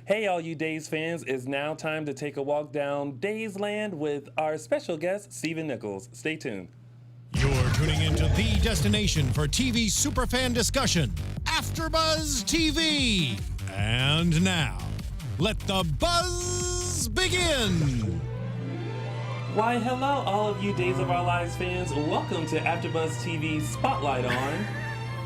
Hey, all you Days fans, it's now time to take a walk down Days Land with our special guest, Stephen Nichols. Stay tuned. You're tuning into the destination for TV superfan discussion, AfterBuzz TV. And now, let the buzz begin. Why, hello, all of you Days of Our Lives fans. Welcome to AfterBuzz TV Spotlight On.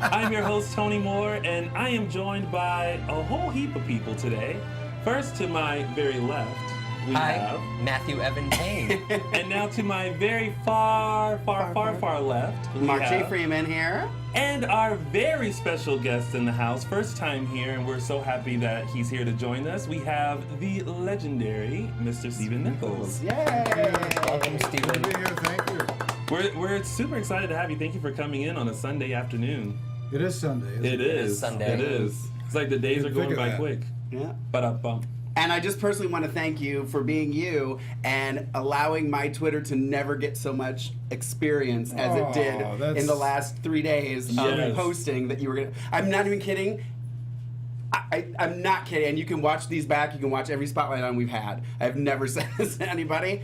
I'm your host, Tony Moore, and I am joined by a whole heap of people today. First, to my very left, we have Matthew Evan Paine. And now to my very far left, Mark J. Freeman here. And our very special guest in the house, first time here, and we're so happy that he's here to join us. We have the legendary Mr. Stephen Nichols. Yay! Welcome, Stephen. Thank you. We're super excited to have you. Thank you for coming in on a Sunday afternoon. It is Sunday. It is Sunday. It is. It's like the days are going by quick. Yeah. Ba-da-bum. And I just personally want to thank you for being you and allowing my Twitter to never get so much experience as it did in the last 3 days of posting that you were going to. I'm not even kidding. I'm not kidding. And you can watch these back. You can watch every Spotlight On we've had. I've never said this to anybody.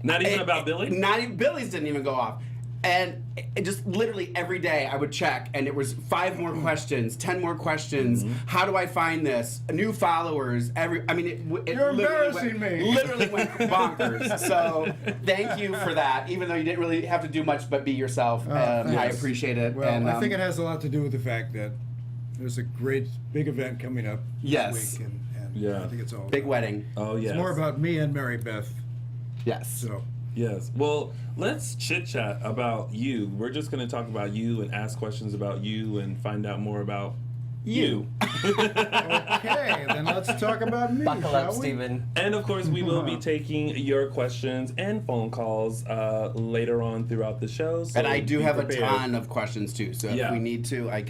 Not even about Billy? Not even Billy's didn't even go off. And it just literally every day I would check, and it was 5 more questions, 10 more questions. Mm-hmm. How do I find this? New followers. It You're embarrassing me. Literally went bonkers. So thank you for that. Even though you didn't really have to do much but be yourself, I appreciate it. Well, and, I think it has a lot to do with the fact that there's a great big event coming up Yes. this week, and Yeah. I think it's all big about wedding. Oh, yes. It's more about me and Mary Beth. Yes. So Yes. Well, let's chit-chat about you. We're just going to talk about you and ask questions about you and find out more about you. okay, then let's talk about me. Buckle shall up, we? Stephen. And of course, we will be taking your questions and phone calls later on throughout the show. So And I do be have prepared. a ton of questions too. So Yeah. if we need to, I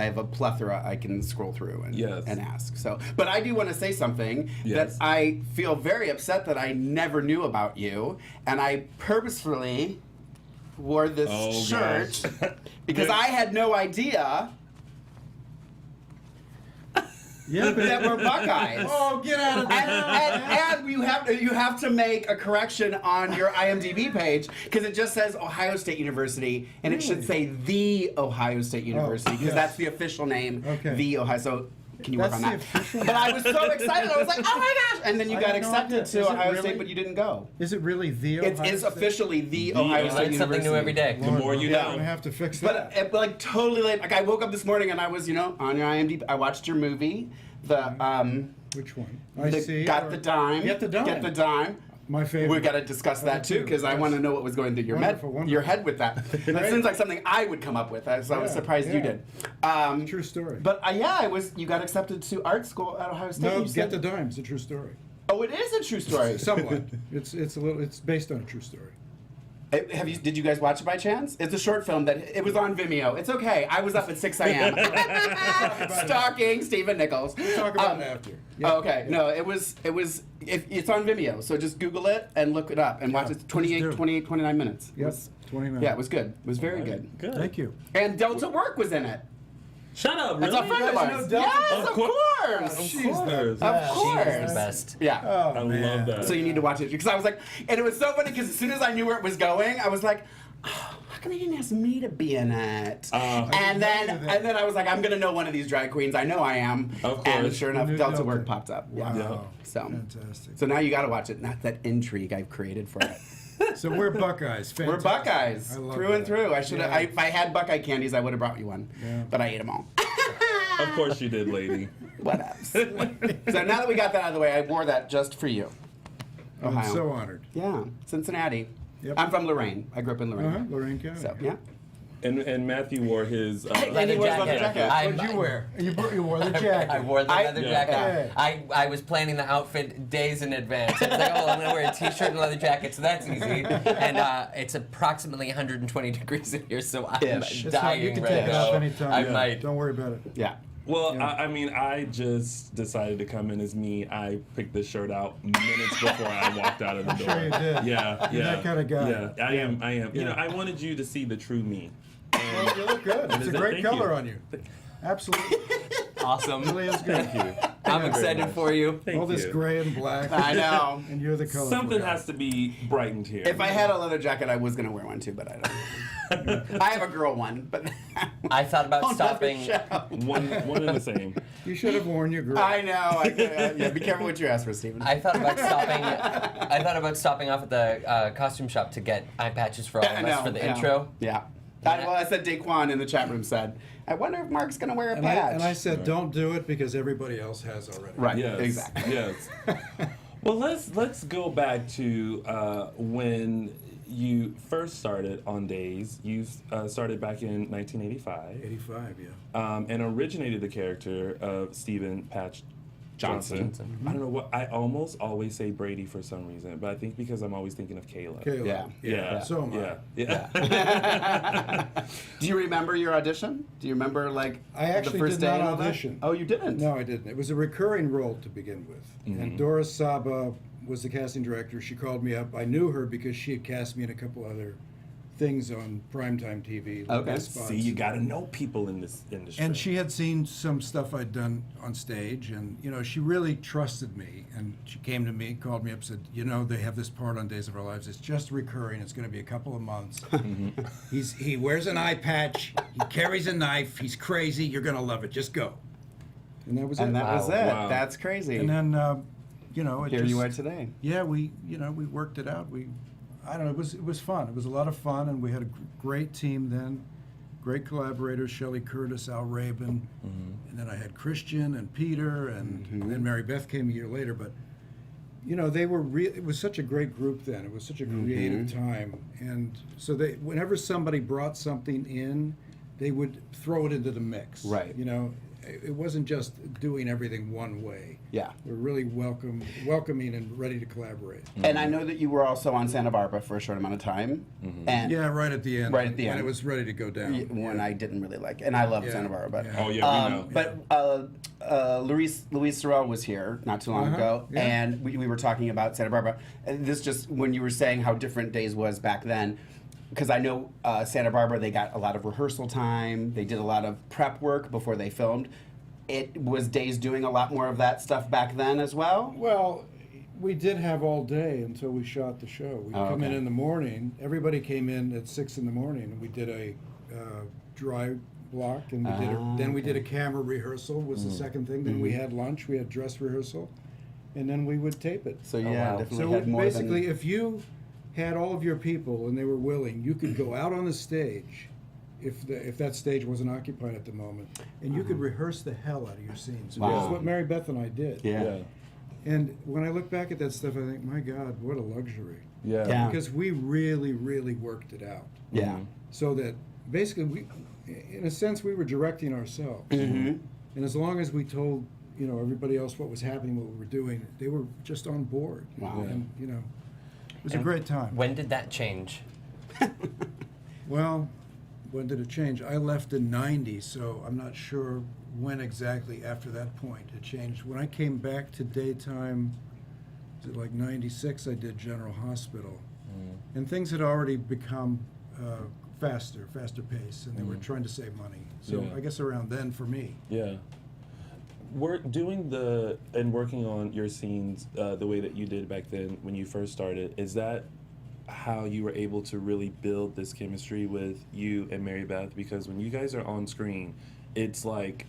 have a plethora I can scroll through and ask. So, but I do want to say something Yes. that I feel very upset that I never knew about you, and I purposefully wore this shirt because I had no idea. Yeah, but That we're Buckeyes. Oh, get out of there! And you have to make a correction on your IMDb page because it just says Ohio State University and it should say the Ohio State University because yes. that's the official name. Okay. The Ohio. So can you That's work on the that? official But I was so excited. I was like, oh my gosh! And then you I got had no accepted idea. to Is it Ohio really? State, but you didn't go. Is it really the It Ohio is State? officially the Ohio You State learn University. something new every day. The more you Yeah. I'm know. gonna have to fix that. But it, totally late. Like I woke up this morning and I was, on your IMDb. I watched your movie, Which one? Got the Dime. Get the Dime. Get the Dime. My favorite. We got to discuss that too because I want to know what was going through your Wonderful. your head with that. That seems like something I would come up with, so I was surprised you did. True story. But you got accepted to art school at Ohio State. No, you Get said- the Dime. It's a true story. Oh, it is a true story. Somewhat. It's based on a true story. Did you guys watch it by chance? It's a short film that it was on Vimeo. It's okay. I was up at 6 a.m. stalking Stephen Nichols. We'll talk about it after. Yeah. Oh, okay. No, it's on Vimeo. So just Google it and look it up and watch it. It's 29 minutes. It Yep. was- 20 minutes. Yeah, it was good. It was very good. Good. Thank you. And Delta Work was in it. Shut up, That's really? a friend of guys ours. know Delta Yes, Work? of course. She's there. Of She course. is the best. Yeah. Oh, I love that. So you need to watch it because I was like, and it was so funny because as soon as I knew where it was going, I was like, oh, how come they didn't ask me to be in it? And then I was like, I'm gonna know one of these drag queens. I know I am. Of course. And sure enough, You knew Delta Delta. Work popped up. Yeah. Wow. So Fantastic. So now you got to watch it. Not that intrigue I've created for it. So we're Buckeyes. Fantastic. We're Buckeyes I love through and that. through. I should have. Yeah. If I had Buckeye candies, I would have brought you one. Yeah. But I ate them all. Of course you did, lady. What else? So now that we got that out of the way, I wore that just for you. I'm Ohio. so honored. Yeah, Cincinnati. Yep. I'm from Lorraine. I grew up in Lorraine. Lorraine County. So yeah. And Matthew wore his. And he wears leather jacket. What'd you wear? You wore the jacket. I wore the leather Yeah. jacket. I was planning the outfit days in advance. I was like, I'm going to wear a t-shirt and leather jacket, so that's easy. And it's approximately 120 degrees in here, so I'm Ish. It's fine. dying You can right take it now. off anytime. I might. Don't worry about it. Yeah. Well, Yeah. I mean, I just decided to come in as me. I picked this shirt out minutes before I walked out of the door. Sure you did. Yeah, You're yeah. that kind of guy. Yeah, I am. Yeah. You know, I wanted you to see the true me. Well, you look good. It's a great Thank color you. on you. Absolutely. Awesome. Really is good. Thank you. I'm excited for you. Thank All this you. gray and black. I know. And you're the color. Something has to be brightened here. If I had a leather jacket, I was gonna wear one too, but I don't. I have a girl one, but I thought about on stopping. another show. one and the same. You should have worn your girl. I know. Yeah, be careful what you ask for, Stephen. I thought about stopping. I thought about stopping off at the costume shop to get eye patches for all of us for the intro. Yeah. I said Daquan in the chat room said, I wonder if Mark's gonna wear a patch. And I said, don't do it because everybody else has already. Right. Yes, Exactly. Yes. Well, let's go back to when you first started on Days. You started back in 1985. 85, yeah. And originated the character of Stephen Patch Johnson. I don't know what, I almost always say Brady for some reason, but I think because I'm always thinking of Kayla. Kayla. Yeah. So am I. Yeah. Do you remember your audition? Do you remember I the actually first did day not and all that? audition. Oh, you didn't? No, I didn't. It was a recurring role to begin with. And Doris Saba was the casting director. She called me up. I knew her because she had cast me in a couple other things on primetime TV. Okay. guest spots. See, you got to know people in this industry. And she had seen some stuff I'd done on stage, and she really trusted me. And she came to me, called me up, said, they have this part on Days of Our Lives. It's just recurring. It's going to be a couple of months. He wears an eye patch. He carries a knife. He's crazy. You're going to love it. Just go. And that was it. And that was it. Wow. That's crazy. And then, it Here just, you are today. Yeah, we worked it out. I don't know. It was fun. It was a lot of fun, and we had a great team then. Great collaborators: Shelley Curtis, Al Rabin, and then I had Christian and Peter, and then Mary Beth came a year later. But they were it was such a great group then. It was such a creative time, and so whenever somebody brought something in, they would throw it into the mix. Right. It wasn't just doing everything one way. Yeah. They're really welcoming and ready to collaborate. And I know that you were also on Santa Barbara for a short amount of time. And Yeah, right at the end. Right at the when end. it was ready to go down. when I didn't really like it. And I love Yeah. Santa Barbara. But, Yeah. Oh, yeah, we know. But Louise Sorrell was here not too long ago, yeah. and we were talking about Santa Barbara. And this just, when you were saying how different Days was back then, because I know Santa Barbara, they got a lot of rehearsal time. They did a lot of prep work before they filmed. It was Days doing a lot more of that stuff back then as well? Well, we did have all day until we shot the show. We'd come okay. in the morning. Everybody came in at 6 in the morning, and we did a dry block, and then we did a camera rehearsal was the second thing. Then we had lunch. We had dress rehearsal, and then we would tape it. So wow. definitely So had more basically, than... if you had all of your people and they were willing, you could go out on the stage, if that stage wasn't occupied at the moment, and you could rehearse the hell out of your scenes. Wow. Which is what Mary Beth and I did. Yeah. And when I look back at that stuff, I think, my God, what a luxury. Yeah. Yeah. Because we really, really worked it out. Yeah. So that basically, in a sense, we were directing ourselves. Mm-hmm. And as long as we told, everybody else what was happening, what we were doing, they were just on board. Wow. And, it was a great time. When did that change? Well, when did it change? I left in '90, so I'm not sure when exactly after that point it changed. When I came back to daytime, was it like '96? I did General Hospital, and things had already become faster pace, and they were trying to save money. So Yeah. I guess around then for me. Yeah. Working on your scenes the way that you did back then when you first started, is that how you were able to really build this chemistry with you and Mary Beth? Because when you guys are on screen, it's like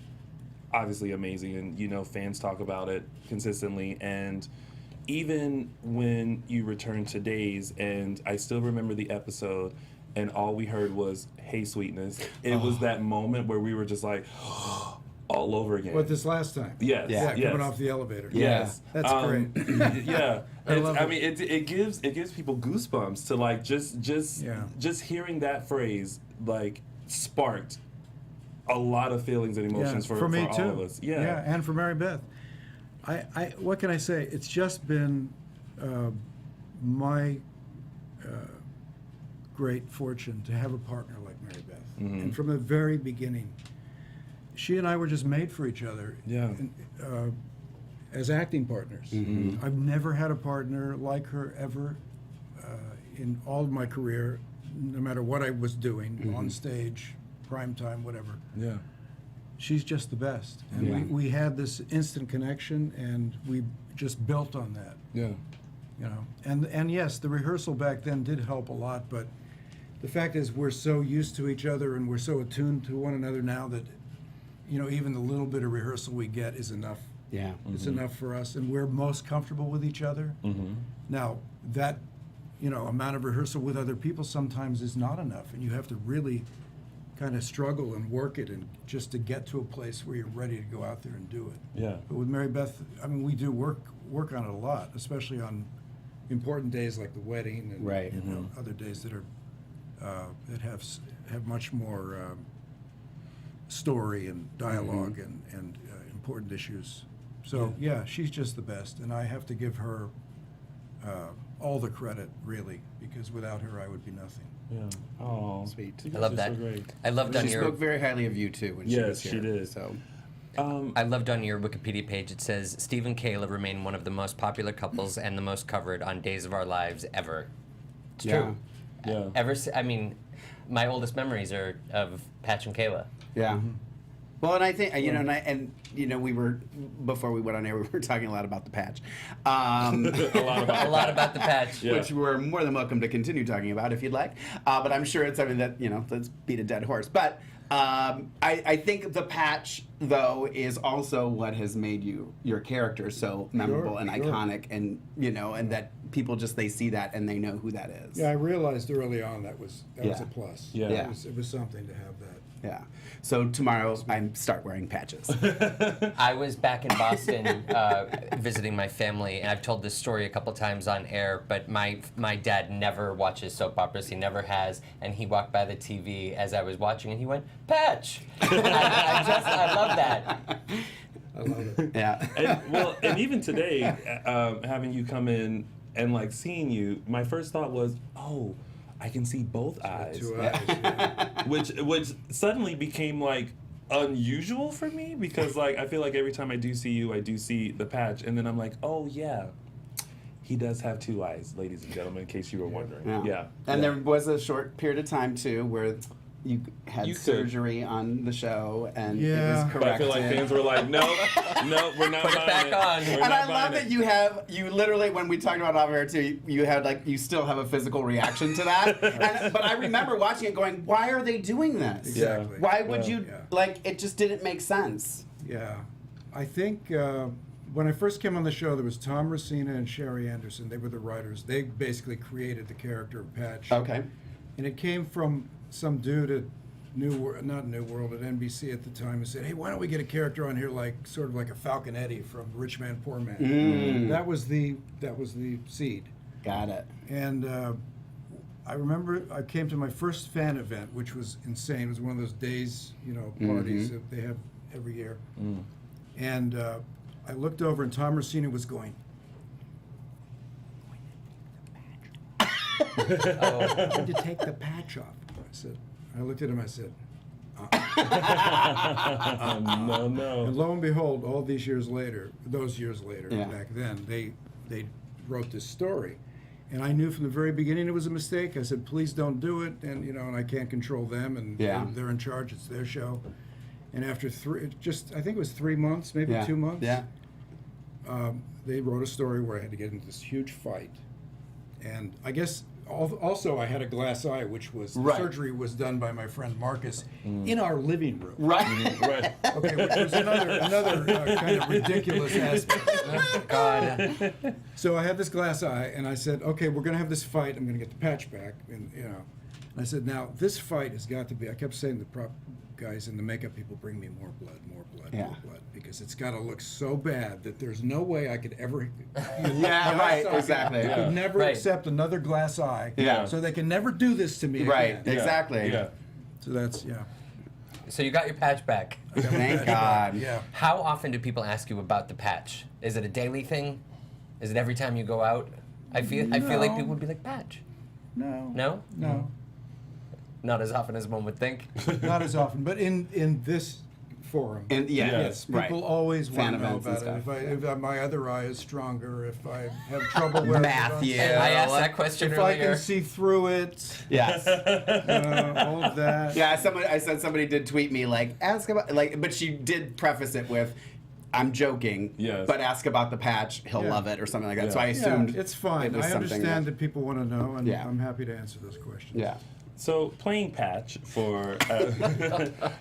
obviously amazing, and fans talk about it consistently. And even when you return to Days, and I still remember the episode, and all we heard was "Hey, sweetness." It was that moment where we were just like all over again. What, this last time? Yes. Yeah, yes. coming off the elevator. Yes, That's great. Yeah, I love it. mean, it gives people goosebumps to like just hearing that phrase like sparked a lot of feelings and emotions for me all too. of us. Yeah, and for Mary Beth. I what can I say? It's just been my great fortune to have a partner like Mary Beth. And from the very beginning, she and I were just made for each other. Yeah. As acting partners. I've never had a partner like her ever in all of my career, no matter what I was doing, on stage, prime time, whatever. yeah. she's just the best. And we had this instant connection, and we just built on that. Yeah. You know, and yes, the rehearsal back then did help a lot, but the fact is we're so used to each other and we're so attuned to one another now that, you know, even the little bit of rehearsal we get is enough. Yeah. It's enough for us, and we're most comfortable with each other. Now, that, you know, amount of rehearsal with other people sometimes is not enough, and you have to really kind of struggle and work it, and just to get to a place where you're ready to go out there and do it. Yeah. But with Mary Beth, I mean, we do work on it a lot, especially on important days like the wedding and Right. you know, other days that are that have much more story and dialogue and important issues. So yeah, she's just the best, and I have to give her all the credit, really, because without her I would be nothing. Yeah. Oh, Sweet. I love that. So great. I loved on She your spoke very highly of you too when she was Yes, here. she did. So I loved on your Wikipedia page. It says Steve and Kayla remain one of the most popular couples and the most covered on Days of Our Lives ever. It's true. Yeah. I mean, my oldest memories are of Patch and Kayla. yeah. Well, and I think you know, and you know, we were before we went on air, we were talking a lot about the patch, A lot about The Patch. Yeah. which we're more than welcome to continue talking about if you'd like. But I'm sure it's something that, you know, let's beat a dead horse. But I think the patch, though, is also what has made your character so memorable and Sure. iconic, and you know, and that people just they see that and they know who that is. Yeah, I realized early on that was Yeah. a plus. Yeah. Yeah. It was something to have that. Yeah. So tomorrow I start wearing patches. I was back in Boston visiting my family, and I've told this story a couple times on air, but my dad never watches soap operas. He never has, and he walked by the TV as I was watching, and he went, Patch! I love that. I love it. Yeah. And even today, having you come in and like seeing you, my first thought was, oh, I can see both eyes, 2 eyes. Yeah. which suddenly became like unusual for me, because like I feel like every time I do see you, I do see the patch, and then I'm like, oh yeah, he does have 2 eyes, ladies and gentlemen, in case you were wondering. Yeah. And Yeah. there was a short period of time too where you had You could. surgery on the show, and it Yeah. was But I corrected. feel like fans were like, no, we're not Put it buying back it. on. We're And not I love buying that it. you literally, when we talked about off air too, you had like, you still have a physical reaction to that. But I remember watching it going, why are they doing this? Exactly. Why would Yeah. you, Yeah. like, it just didn't make sense. Yeah, I think when I first came on the show, there was Tom Racina and Sherry Anderson. They were the writers. They basically created the character of Patch. Okay. And it came from some dude at not New World, at NBC at the time, who said, hey, why don't we get a character on here like sort of like a Falcon Eddie from Rich Man, Poor Man. That was the seed. Got it. And I remember I came to my first fan event, which was insane. It was one of those days, you know, parties that they have every year. And I looked over, and Tom Racina was going, I had to take the patch off. I looked at him, I said, No. and lo and behold, all these years later, Yeah. back then, they wrote this story. And I knew from the very beginning it was a mistake. I said, please don't do it. And, you know, and I can't control them, and Yeah. they're in charge. It's their show. And after I think it was 3 months, maybe 2 months. Yeah. They wrote a story where I had to get into this huge fight. And I guess also I had a glass eye, which was, Right. surgery was done by my friend Marcus in our living room. Right. Right. Okay, which was another kind of ridiculous aspect. God. So I had this glass eye, and I said, okay, we're going to have this fight. I'm going to get the patch back. And, you know, and I said, now, this fight has got to be, I kept saying to the prop guys and the makeup people, bring me more blood, Yeah. more blood. Because it's got to look so bad that there's no way I could ever... Yeah, right, exactly. I could never Right. accept another glass eye. Yeah. So they can never do this to me Right. again. Exactly. Yeah. So that's, yeah. So you got your patch back. Thank God. Yeah. How often do people ask you about the patch? Is it a daily thing? Is it every time you go out? I feel like No. people would be like, patch. No. No? No. Not as often as one would think. Not as often, but in this forum. And yes, right. People always Fan want to know events and about it. stuff. If my other eye is stronger, if I have trouble wearing Matthew. it on I asked that question if earlier. I can see through it, Yes. all of that. Yeah, I said somebody did tweet me like ask about but she did preface it with, "I'm joking, Yes. but ask about the patch. He'll Yeah. love it," or something like that. Yeah. So I assumed It's fine. it was I something understand that people want to know, and Yeah. I'm happy to answer those questions. Yeah. So playing Patch for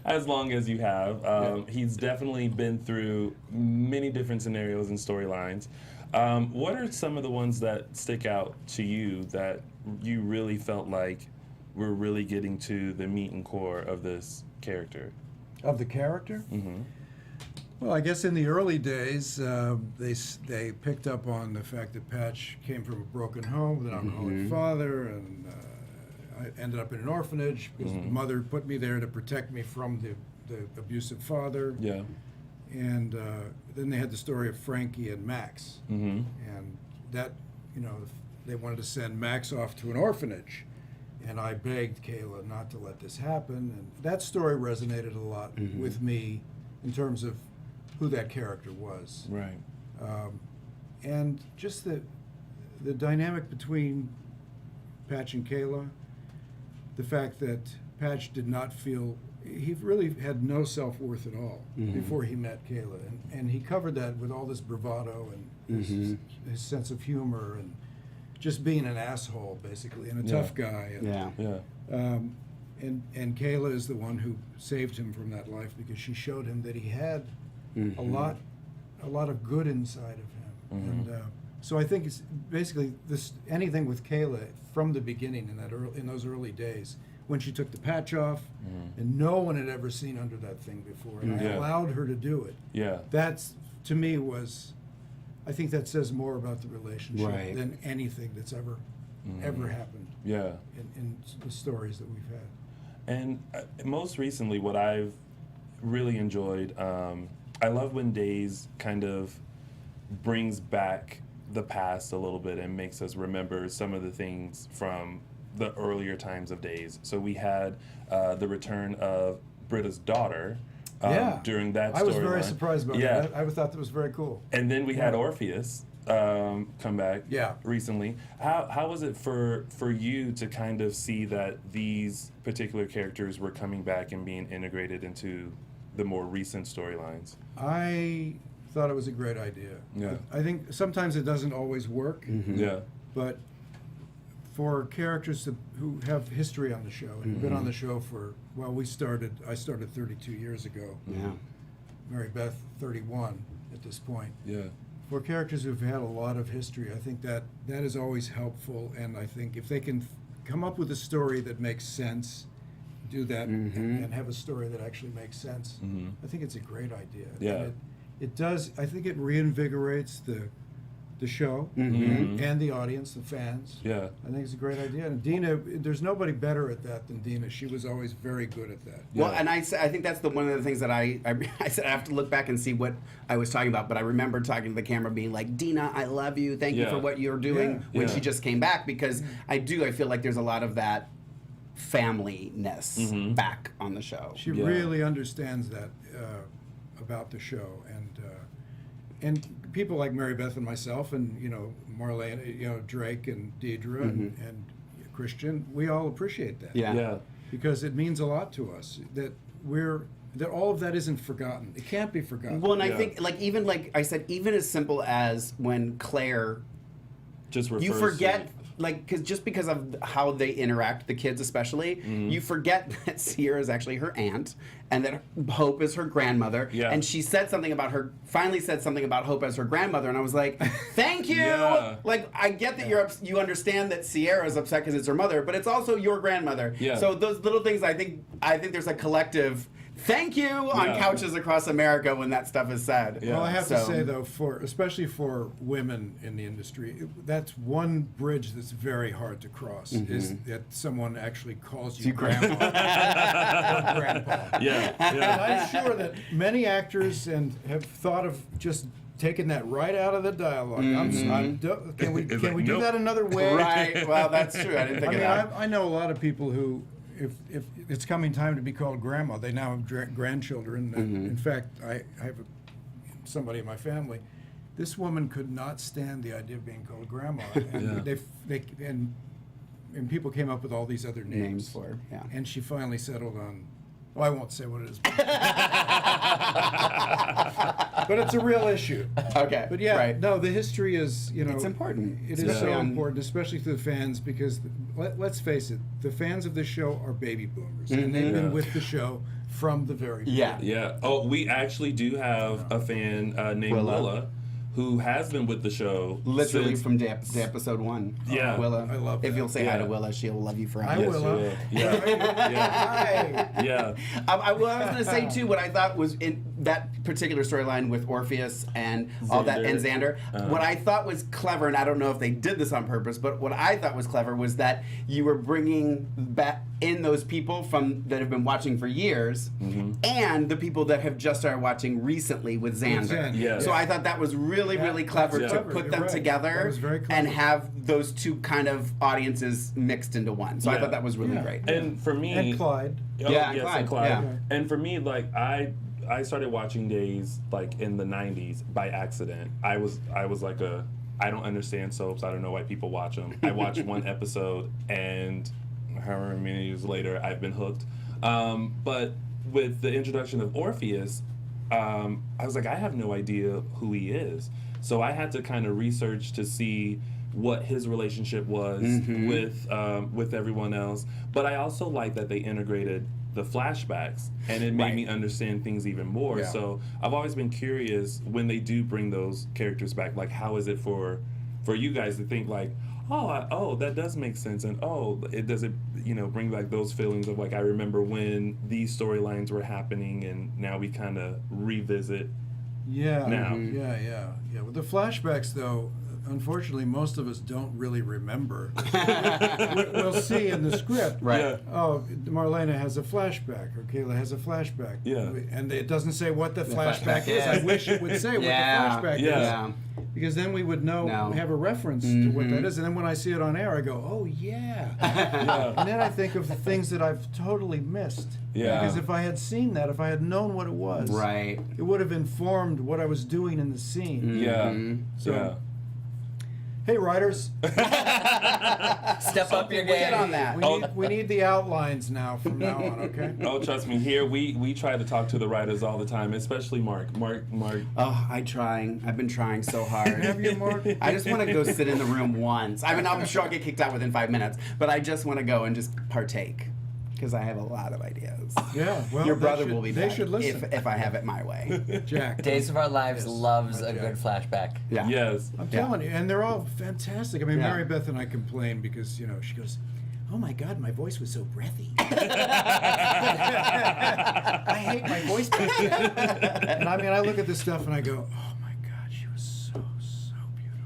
as long as you have, he's definitely been through many different scenarios and storylines. What are some of the ones that stick out to you that you really felt like were really getting to the meat and core of this character? Of the character? Mm-hmm. Well, I guess in the early days, they picked up on the fact that Patch came from a broken home, an alcoholic father, and I ended up in an orphanage because the mother put me there to protect me from the abusive father. Yeah. And then they had the story of Frankie and Max. Mm-hmm. And that, they wanted to send Max off to an orphanage. And I begged Kayla not to let this happen. And that story resonated a lot with me in terms of who that character was. Right. And just the dynamic between Patch and Kayla, the fact that Patch did not feel, he really had no self-worth at all before he met Kayla. And he covered that with all this bravado and his sense of humor and just being an asshole, basically, and a tough guy. And, Yeah. and Kayla is the one who saved him from that life because she showed him that he had a lot of good inside of him. And so I think it's basically anything with Kayla from the beginning in those early days when she took the patch off and no one had ever seen under that thing before, and I allowed her to do it. Yeah. That's, to me, I think that says more about the relationship Right. than anything that's ever happened Yeah. in the stories that we've had. And most recently, what I've really enjoyed, I love when Days kind of brings back the past a little bit and makes us remember some of the things from the earlier times of Days. So we had the return of Britta's daughter during that storyline. I was very surprised about that. I thought that was very cool. And then we had Orpheus come back recently. How was it for you to kind of see that these particular characters were coming back and being integrated into the more recent storylines? I thought it was a great idea. Yeah. I think sometimes it doesn't always work, Yeah. but for characters who have history on the show and have been on the show for, I started 32 years ago. Yeah. Mary Beth, 31 at this point. Yeah. For characters who've had a lot of history, I think that is always helpful, and I think if they can come up with a story that makes sense, do that, and have a story that actually makes sense, I think it's a great idea. Yeah. And it does, I think it reinvigorates the show and the audience, the fans. Yeah. I think it's a great idea. And Dina, there's nobody better at that than Dina. She was always very good at that. Well, and I think that's one of the things that I said I have to look back and see what I was talking about, but I remember talking to the camera being like, Dina, I love you. Thank you for what you're doing when she just came back, because I feel like there's a lot of that family-ness back on the show. She really understands that about the show, and people like Mary Beth and myself, and Marlene, Drake and Deidre and Christian, we all appreciate that. Yeah. Because it means a lot to us that all of that isn't forgotten. It can't be forgotten. Well, and I think even I said, even as simple as when Claire, Just refers you forget. to, Because of how they interact, the kids especially, you forget that Sierra is actually her aunt, and that Hope is her grandmother. Yeah. And she finally said something about Hope as her grandmother, and I was like, thank you! Yeah. I get that you understand that Sierra is upset because it's her mother, but it's also your grandmother. Yeah. So those little things, I think there's a collective thank you on couches across America when that stuff is said. Yeah. Well, I have to say, though, especially for women in the industry, that's one bridge that's very hard to cross, is that someone actually calls you grandma or grandpa. Yeah. And I'm sure that many actors have thought of just taking that right out of the dialogue. Can we do nope. that another way? Right. Well, that's true. I didn't think of that. I know a lot of people who if it's coming time to be called grandma, they now have grandchildren. And in fact, I have somebody in my family. This woman could not stand the idea of being called grandma, and and people came up with all these other names for her. Yeah. And she finally settled on. Well, I won't say what it is, but it's a real issue. Okay. But yeah, right. no, the history is, it's important. It is so important, especially to the fans, because let's face it, the fans of this show are baby boomers, and they've been with the show from the very beginning. Yeah. Oh, we actually do have a fan named Willa, who has been with the show literally since, from the episode 1. Yeah. Willa. I love that. If you'll say hi to Willa, she'll love you forever. Hi, Willa. Yeah. I was going to say, too, what I thought was in that particular storyline with Orpheus and all that, and Xander, what I thought was clever, and I don't know if they did this on purpose, but what I thought was clever was that you were bringing back in those people that have been watching for years, and the people that have just started watching recently with Xander. Yeah. So I thought that was really clever to put them together and have those two kind of audiences mixed into one. So I thought that was really great. And for me, And Clyde. And Clyde. Yeah. And for me, like I started watching Days like in the 90s by accident. I was like I don't understand soaps. I don't know why people watch them. I watched one episode, and however many years later, I've been hooked. But with the introduction of Orpheus, I was like, I have no idea who he is. So I had to kind of research to see what his relationship was with everyone else. But I also like that they integrated the flashbacks, and it made me understand things even more. Yeah. So I've always been curious when they do bring those characters back, like how is it for you guys to think like, oh, that does make sense, and it does bring back those feelings of like I remember when these storylines were happening, and now we kind of revisit. Yeah. Now. Yeah. With the flashbacks, though, unfortunately, most of us don't really remember. We'll see in the script. Right. Yeah. Oh, Marlena has a flashback, or Kayla has a flashback. Yeah. And it doesn't say what the flashback flashback is. I is. wish it would say what the flashback Yeah. is. Because then we would know, have a reference to what that is. And then when I see it on air, I go, oh, yeah. And then I think of the things that I've totally missed. Yeah. Because if I had seen that, if I had known what it was, it would have informed what I was doing in the scene. Yeah. So, hey, writers. Step up your game. Get on that. We need the outlines now from now on, okay? Oh, trust me. Here we try to talk to the writers all the time, especially Mark. Oh, I've been trying so hard. Have you, Mark? I just want to go sit in the room once. I mean, I'm sure I'll get kicked out within 5 minutes, but I just want to go and just partake. Because I have a lot of ideas. Yeah, well, Your brother will be they back should listen. if I have it my way. Jack. Days of Our Lives loves my a Jack. good flashback. Yeah. Yes. I'm telling you, and they're all fantastic. I mean, Yeah. Mary Beth and I complain because, she goes, oh my God, my voice was so breathy. I hate my voice back then. And I mean, I look at this stuff and I go, oh my God, she was so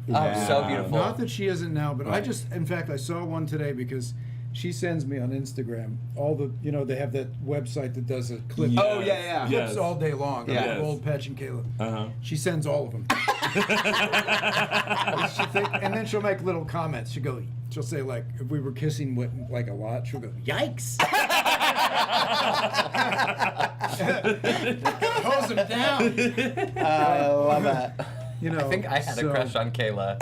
beautiful. Oh, so beautiful. Not that she isn't now, but in fact, I saw one today because she sends me on Instagram all the, they have that website that does a clip. Yes. Oh, yeah. Clips Yes. all day long. Yeah. Yes. Old Patch and Kayla. Uh-huh. She sends all of them. And then she'll make little comments. She'll say, like, if we were kissing like a lot, she'll go, yikes. Hose him down. I love that. I think I had a crush on Kayla.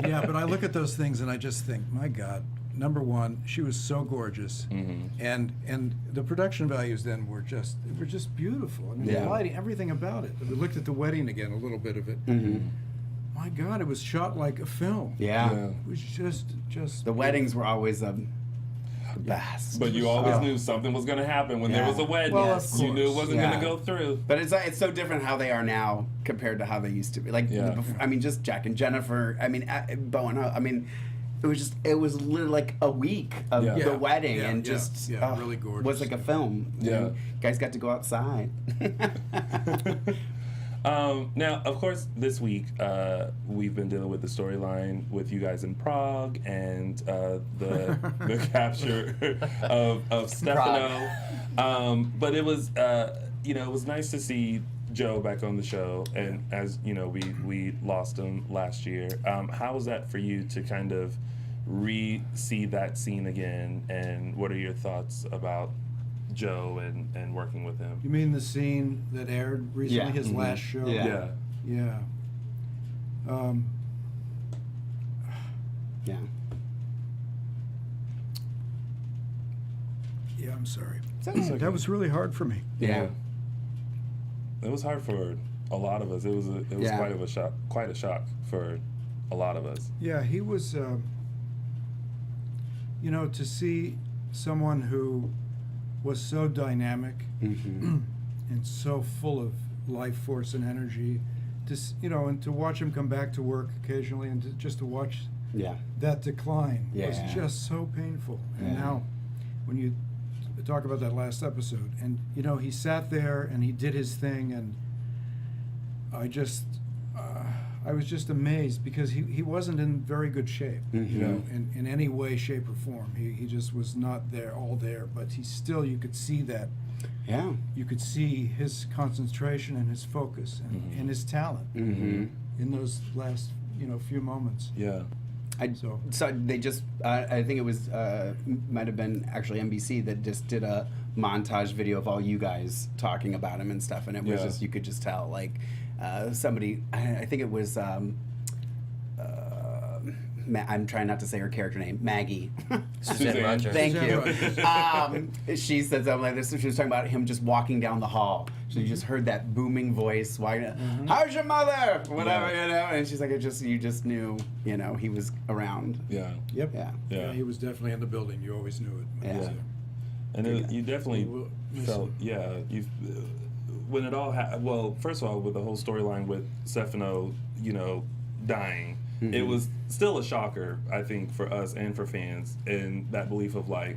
Yeah, but I look at those things and I just think, my God, number one, she was so gorgeous, and the production values then were just beautiful. I mean, the lighting, everything about it. We looked at the wedding again, a little bit of it. My God, it was shot like a film. Yeah. It was just The weddings were always the best. But you always knew something was going to happen when there was a wedding. Well, of You knew it course. wasn't going to go through. But it's so different how they are now compared to how they used to be. Like, I mean, just Jack and Jennifer. I mean, Bo and I mean, it was literally like a week of the wedding, and just really gorgeous. was like a film. Yeah. And guys got to go outside. Now, of course, this week we've been dealing with the storyline with you guys in Prague and the capture of Stefano. But it was it was nice to see Joe back on the show, and as you know, we lost him last year. How was that for you to kind of re-see that scene again, and what are your thoughts about Joe and working with him? You mean the scene that aired recently, his last show? Yeah. Yeah. Yeah. Yeah, I'm sorry. okay. That was really hard for me. Yeah. It was hard for a lot of us. It was quite a shock for a lot of us. Yeah, he was, to see someone who was so dynamic and so full of life force and energy, and to watch him come back to work occasionally and just to watch that decline was just so painful. And now, when you talk about that last episode, and he sat there and he did his thing, and I was just amazed because he wasn't in very good shape, in any way, shape, or form. He just was not all there, but you could see that. Yeah. You could see his concentration and his focus and his talent in those last, few moments. Yeah. So they just, I think it was, might have been actually NBC that just did a montage video of all you guys talking about him and stuff, and it was just, you could just tell, like, somebody, I think it was, I'm trying not to say her character name, Maggie. Suzanne Rogers. Thank you. She said something like this. She was talking about him just walking down the hall. So you just heard that booming voice. How's your mother? Whatever, And she's like, you just knew, he was around. Yeah. Yep. Yeah. He was definitely in the building. You always knew it. Yeah. And you definitely felt, when it all well, first of all, with the whole storyline with Stefano, dying, it was still a shocker, I think, for us and for fans, and that belief of like,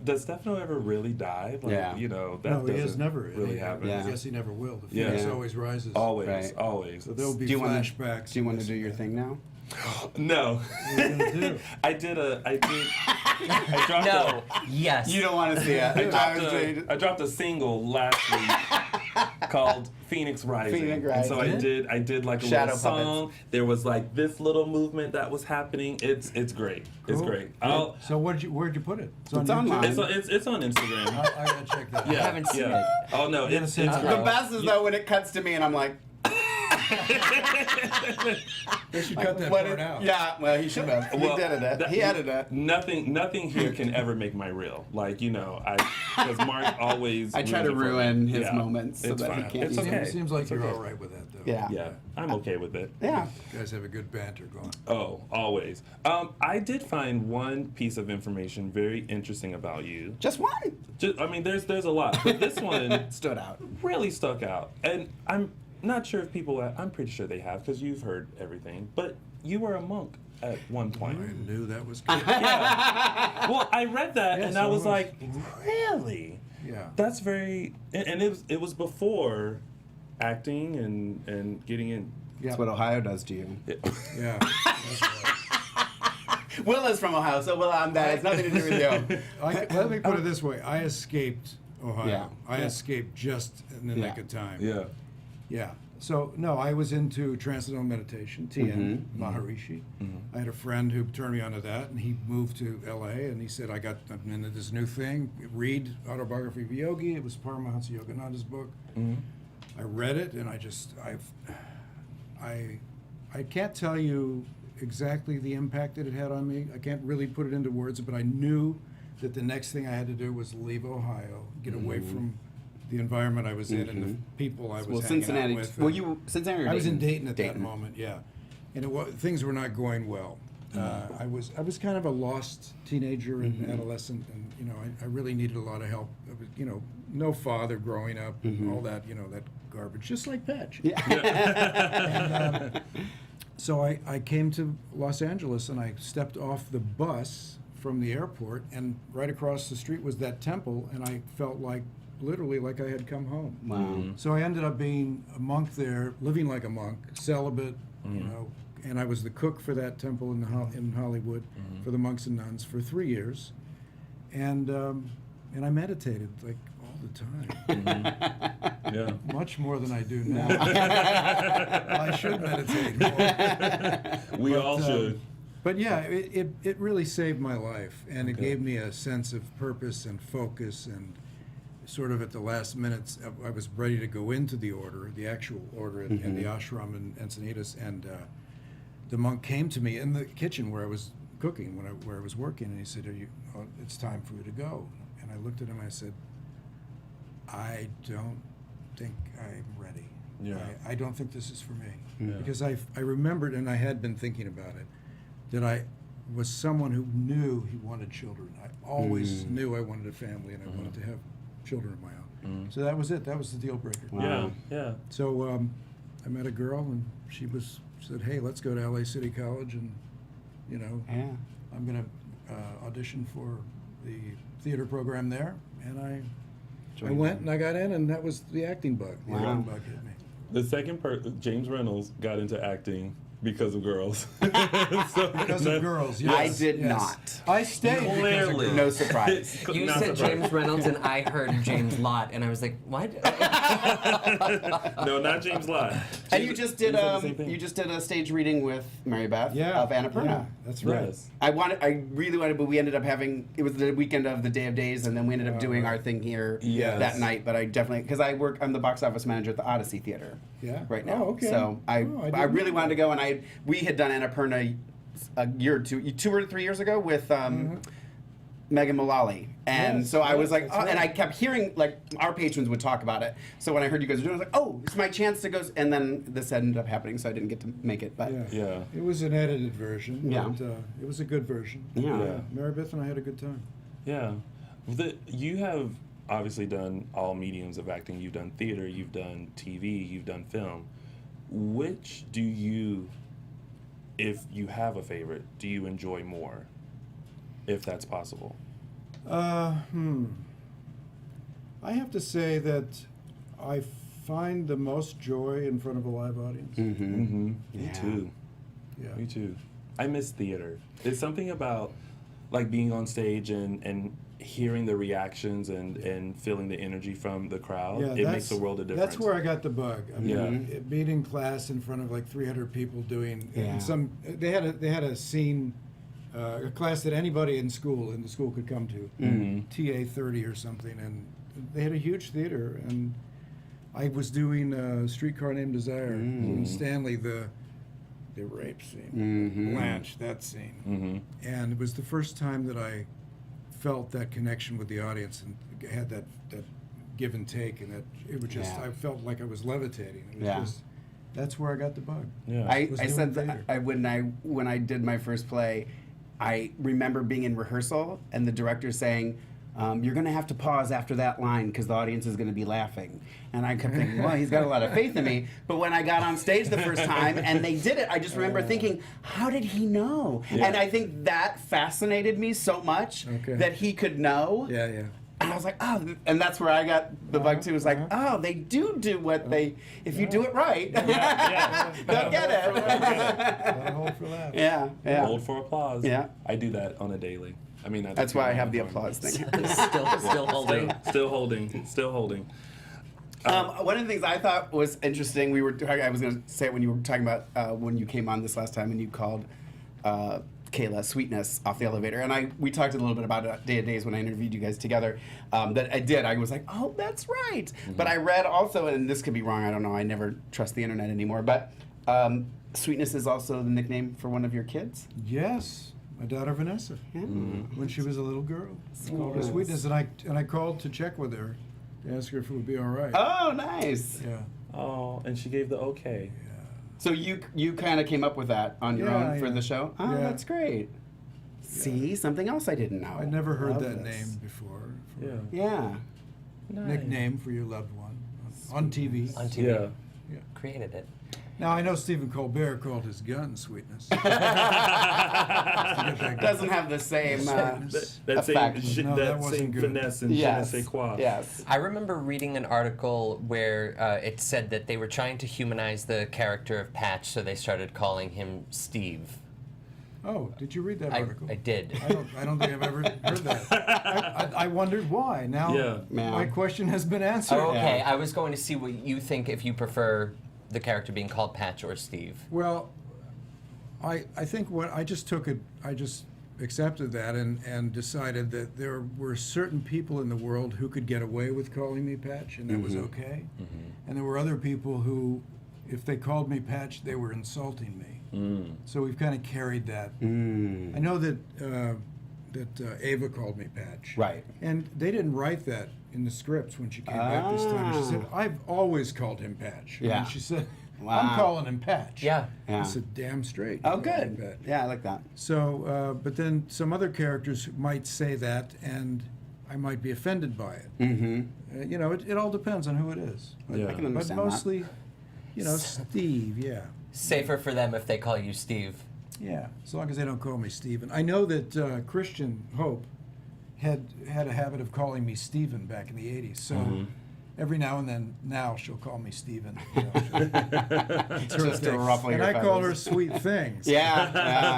does Stefano ever really die? Like, that no, he has never really happened. I guess he never will. The phoenix always rises. Always. So there'll be Do you flashbacks. Do you want to do your thing now? No. What are you gonna do? I dropped No. Yes. You don't want to see it. I dropped a single last week called Phoenix Rising. Phoenix Rising. And so I did like a Shadow little song. puppets. There was like this little movement that was happening. It's great. It's Cool. great. So where'd you put it? It's YouTube? online. It's on Instagram. I gotta check that out. Yeah, I haven't seen it. Oh no, it's see it. great. The best is though when it cuts to me and I'm like, They should cut that what part out. Yeah, well, he should have. He edited it. He edited it. Nothing here can ever make my reel. Like, because Mark always. I try to ruins it for ruin me. his Yeah. moments so It's that he fine. can't It's use okay. It seems like It's you're okay. all right with that, though. Yeah. Yeah, I'm okay with it. Yeah. You guys have a good banter going. Oh, always. I did find one piece of information very interesting about you. Just one There's a lot, but this one stood out. really stuck out, and I'm not sure if people. I'm pretty sure they have because you've heard everything. But you were a monk at one point. I knew that was good. Yeah. Well, I read that Yes, and I I was was. like, really? Yeah. That's very. And it was before acting and getting in. That's what Ohio does to you. Yeah. That's right. Will is from Ohio, so Will, I'm that. It's nothing to do with you. Let me put it this way. I escaped Ohio. Yeah. I escaped just in the nick of time. Yeah. Yeah. So, no, I was into Transcendental Meditation, TM, Maharishi. I had a friend who turned me onto that, and he moved to LA, and he said, I'm into this new thing, read Autobiography of a Yogi. It was Paramahansa Yogananda's book. I read it, and I can't tell you exactly the impact that it had on me. I can't really put it into words, but I knew that the next thing I had to do was leave Ohio, get away from the environment I was in and the people I was hanging out with. Cincinnati. I was in Dayton at that moment, yeah, and things were not going well. I was kind of a lost teenager and adolescent, and I really needed a lot of help. I was, no father growing up, all that that garbage, just like Patch. Yeah. And, so I came to Los Angeles and I stepped off the bus from the airport, and right across the street was that temple, and I felt literally like I had come home. Wow. So I ended up being a monk there, living like a monk, celibate, and I was the cook for that temple in Hollywood for the monks and nuns for 3 years, and I meditated all the time. Yeah. Much more than I do now. I should meditate more. We all should. But yeah, it really saved my life, and it gave me a sense of purpose and focus, and sort of at the last minutes, I was ready to go into the order, the actual order in the ashram in Encinitas, and the monk came to me in the kitchen where I was cooking, where I was working, and he said, it's time for you to go. And I looked at him and I said, I don't think I'm ready. Yeah. I don't think this is for me. Yeah. Because I remembered, and I had been thinking about it, that I was someone who knew he wanted children. I always knew I wanted a family, and I wanted to have children of my own. So that was it. That was the deal breaker. Wow. Yeah. So I met a girl, and she said, "Hey, let's go to LA City College, and I'm going to audition for the theater program there." And I went and I got in, and that was the acting bug. The acting bug hit me. The second James Reynolds got into acting because of girls. Because of girls, yes. I did not. I stayed. Clearly. No surprise. You Not said surprised. James Reynolds, and I heard James Lott, and I was like, what? No, not James Lott. And you just did the same thing. a stage reading with Mary Beth of Annapurna. Yeah, that's right. Yes. I really wanted, but we ended up having, it was the weekend of the Day of Days, and then we ended up doing our thing here Yes. that night. But I definitely, because I'm the box office manager at the Odyssey Theater right now. Oh, okay. So I didn't really know wanted to go, and we had done Annapurna a year or 2 or 3 years ago with Megan Mullally. And Yes, so I was like, that's oh, and right. I kept hearing, like, our patrons would talk about it. So when I heard you guys were doing it, I was like, oh, it's my chance to go. And then this ended up happening, so I didn't get to make it. But Yeah. It was an edited version, Yeah. but it was a good version. Yeah. Mary Beth and I had a good time. Yeah. You have obviously done all mediums of acting. You've done theater, you've done TV, you've done film. Which do you, if you have a favorite, do you enjoy more, if that's possible? I have to say that I find the most joy in front of a live audience. Me Yeah. too. Yeah. Me too. I miss theater. There's something about like being on stage and hearing the reactions and feeling the energy from the crowd. It makes a world of difference. That's where I got the bug. I mean, Yeah. being in class in front of like 300 people doing Yeah. they had a scene, a class that anybody in the school could come to, TA 30 or something, and they had a huge theater, and I was doing Streetcar Named Desire, and Stanley, the rape scene, Blanche, that scene, and it was the first time that I felt that connection with the audience and had that give and take, and that it was just I felt like I was levitating. It was just, that's where I got the bug. Yeah. I was said doing that theater. when I did my first play, I remember being in rehearsal and the director saying, "You're going to have to pause after that line because the audience is going to be laughing." And I kept thinking, well, he's got a lot of faith in me. But when I got on stage the first time and they did it, I just remember thinking, how did he know? Yeah. And I think that fascinated me so much that he could know. Yeah, yeah. And I was like, oh, and that's where I got the bug too. It was like, oh, they do what they, if you do it right, they'll get it. Gotta hold for laughs. Yeah. Hold for applause. Yeah. I do that on a daily. I mean, That's why I have the applause thing. Still holding. Still holding. One of the things I thought was interesting, I was going to say it when you were talking about when you came on this last time and you called Kayla Sweetness off the elevator. And we talked a little bit about it Day of Days when I interviewed you guys together. That I did. I was like, oh, that's right. But I read also, and this could be wrong, I don't know, I never trust the internet anymore, but Sweetness is also the nickname for one of your kids? Yes, my daughter Vanessa. Yeah. When she was a little girl, called her Sweetness, and I called to check with her, to ask her if it would be all right. Oh, nice. Yeah. Oh, and she gave the okay. So you kind of came up with that on your own for the show? Oh, Yeah. that's great. See, something else I didn't know. I'd never heard Love that this. name before. For Yeah. Yeah. Nice. Nickname for your loved one on TV. On TV. Yeah. Created it. Now I know Stephen Colbert called his gun Sweetness. Doesn't have the same. That Effect. same, No, that that wasn't same good. finesse and Yes. je ne sais quoi. Yes. I remember reading an article where it said that they were trying to humanize the character of Patch, so they started calling him Steve. Oh, did you read that article? I did. I don't think I've ever heard that. I wondered why. Now Yeah. my question has been answered. Oh, okay, I was going to see what you think if you prefer the character being called Patch or Steve. Well, I think what I just took it, I just accepted that and decided that there were certain people in the world who could get away with calling me Patch, and that was okay. And there were other people who, if they called me Patch, they were insulting me. So we've kind of carried that. I know that Ava called me Patch. Right. And they didn't write that in the scripts when she came back this time. She said, I've always called him Patch. Yeah. And she said, Wow. I'm calling him Patch. Yeah. I said, damn straight. Oh, I'm calling him good. Patch. Yeah, I like that. So, but then some other characters might say that, and I might be offended by it. You know, it all depends on who it is. Yeah. I can But understand mostly, you know, Steve, yeah. Safer for them if they call you Steve. Yeah, as long as they don't call me Stephen. I know that Christian Hope had a habit of calling me Stephen back in the 80s, so every now and then now she'll call me Stephen. You know, it's her Just to thing. ruffle and your I call her feathers. Sweet Things. Yeah,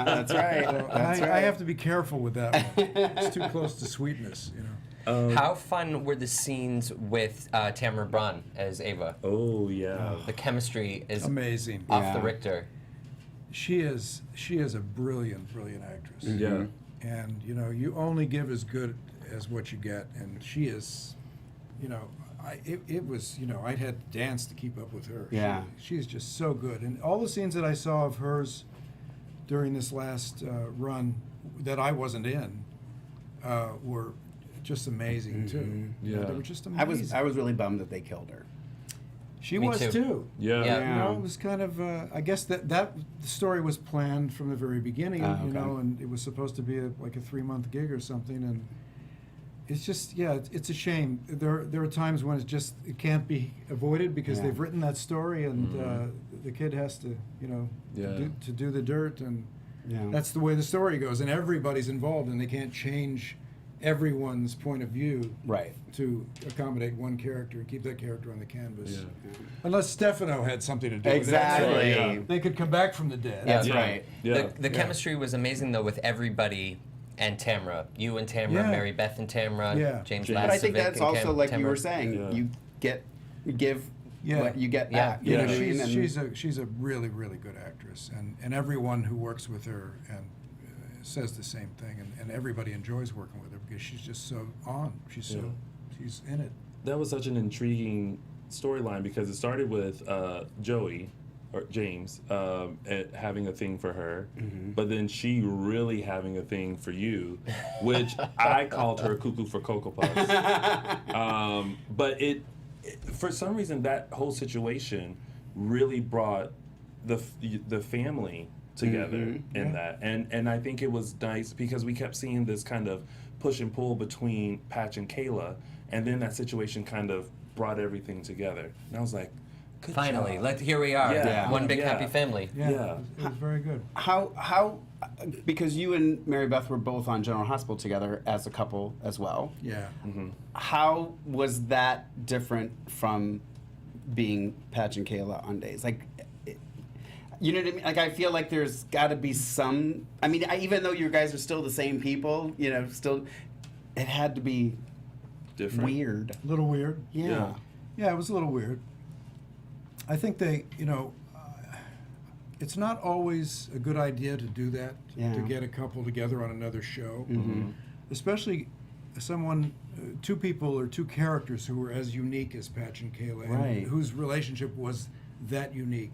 that's right. So That's I right. have to be careful with that one. It's too close to sweetness, you know. How fun were the scenes with Tamara Braun as Ava? Oh yeah. The chemistry is Amazing. off Yeah. the Richter. She is a brilliant actress. Yeah. And you know, you only give as good as what you get, and she is, you know, it was, you know, I'd had to dance to keep up with her. Yeah. She's just so good, and all the scenes that I saw of hers during this last run that I wasn't in were just amazing too. Yeah. They were just amazing. I was really bummed that they killed her. She Me was too. too. Yeah. Yeah. You know, it was kind of, I guess that story was planned from the very beginning, Okay. you know, and it was supposed to be like a 3-month gig or something, and it's just, yeah, it's a shame. There are times when it can't be avoided because Yeah. they've written that story, and the kid has to, you know, Yeah. to do the dirt, and Yeah. that's the way the story goes, and everybody's involved, and they can't change everyone's point of view Right. to accommodate one character and keep that character on the canvas. Yeah. Unless Stefano had something to do with it. Exactly. Yeah. They could come back from the dead. That's Yeah. right. Yeah. The chemistry was amazing though with everybody and Tamara. You and Tamara, Yeah. Mary Beth and Tamara, Yeah. James But But I think Lasovic that's and also like you Tamara. were saying. Yeah. You give Yeah. what you get Yeah. back. You You know, know what I mean? And- she's a really, really good actress, and everyone who works with her and says the same thing, and everybody enjoys working with her because she's just so on. She's in it. That was such an intriguing storyline because it started with Joey or James having a thing for her, but then she really having a thing for you, which I called her cuckoo for Cocoa Puffs. But it for some reason that whole situation really brought the family together in that, and I think it was nice because we kept seeing this kind of push and pull between Patch and Kayla, and then that situation kind of brought everything together, and I was like, good Finally, job. here we are. Yeah. One big Yeah. happy family. Yeah, Yeah. It was very good. How because you and Mary Beth were both on General Hospital together as a couple as well. Yeah. How was that different from being Patch and Kayla on Days? Like, you know what I mean? Like, I feel like there's got to be some. I mean, even though you guys are still the same people, you know, still, it had to be Different. weird. A little weird. Yeah. Yeah, it was a little weird. I think they, you know, it's not always a good idea to do that, Yeah. to get a couple together on another show. Especially two people or two characters who were as unique as Patch and Kayla, Right. and whose relationship was that unique.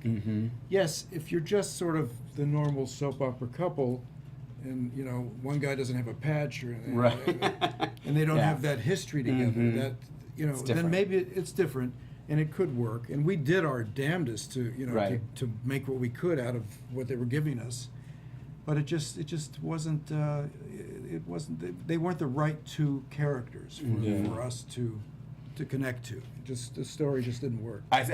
Yes, if you're just sort of the normal soap opera couple, and you know one guy doesn't have a patch, or Right. and they don't Yeah. have that history together, that you know, It's then different. maybe it's different, and it could work. And we did our damnedest to Right. to make what we could out of what they were giving us, but it just wasn't. It wasn't. They weren't the right two characters for us to connect to. The story just didn't work. I've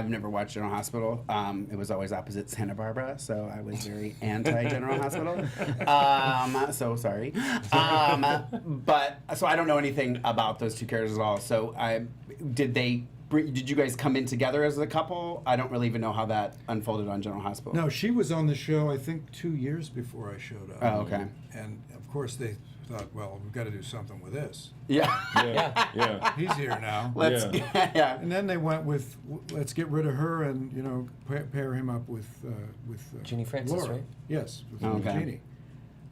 never watched General Hospital. It was always opposite Santa Barbara, so I was very anti General Hospital. So sorry. But so I don't know anything about those two characters at all. So did you guys come in together as a couple? I don't really even know how that unfolded on General Hospital. No, she was on the show I think 2 years before I showed up. Oh, okay. And of course they thought, well, we've got to do something with this. Yeah. Yeah. He's here now. Let's. Yeah. And then they went with, let's get rid of her and, you know, pair him up with Jeannie Francis, Laura. right? Yes, with Okay. Jeannie.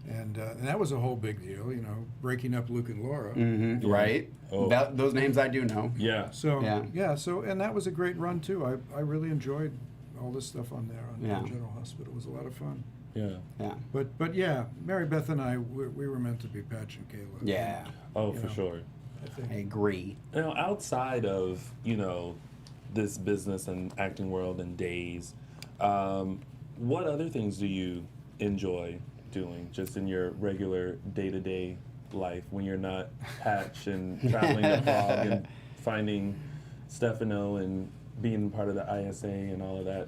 And that was a whole big deal, you know, breaking up Luke and Laura. Mm-hmm. Right. Oh. Those names I do know. Yeah. So Yeah. so and that was a great run too. I really enjoyed all this stuff on there on Yeah. General Hospital. It was a lot of fun. Yeah. Yeah. But yeah, Mary Beth and I we were meant to be Patch and Kayla. Yeah. Oh, You for know. sure. I think. I agree. Now, outside of, you know, this business and acting world and days, what other things do you enjoy doing just in your regular day-to-day life when you're not Patch and traveling the fog and finding Stefano and being part of the ISA and all of that?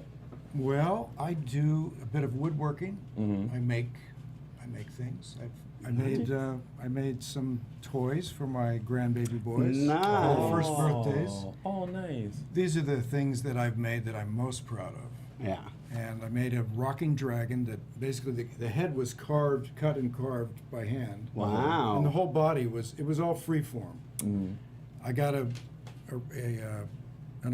Well, I do a bit of woodworking. Mm-hmm. I make things. I made some toys for my grandbaby boys. Nice. For their first birthdays. Oh, nice. These are the things that I've made that I'm most proud of. Yeah. And I made a rocking dragon that basically the head was cut and carved by hand. Wow. And the whole body was all free form. I got an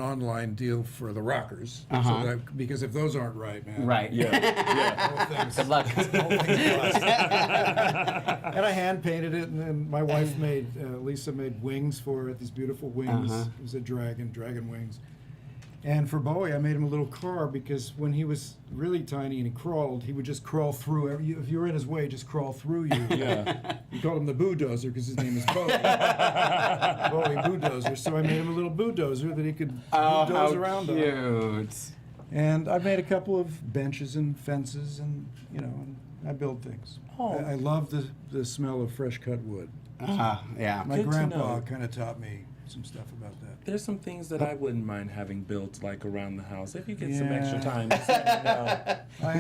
online deal for the rockers, so that, because if those aren't right, man. Right. Yeah. Whole thing's- Good luck. whole thing's lost. And I hand painted it, and then my wife Lisa made wings for it. These beautiful wings. It was a dragon wings. And for Bowie, I made him a little car because when he was really tiny and he crawled, he would just crawl through. If you were in his way, just crawl through you. Yeah. We called him the Bulldozer because his name is Bowie. Bowie Bulldozer. So I made him a little bulldozer that he could bulldoze around on. Cute. And I made a couple of benches and fences, and you know, and I build things. Oh. I love the smell of fresh cut wood. Yeah. My Good to grandpa know. kind of taught me some stuff about that. There's some things that I wouldn't mind having built, like around the house. If you get some Yeah. extra time, just let me know. I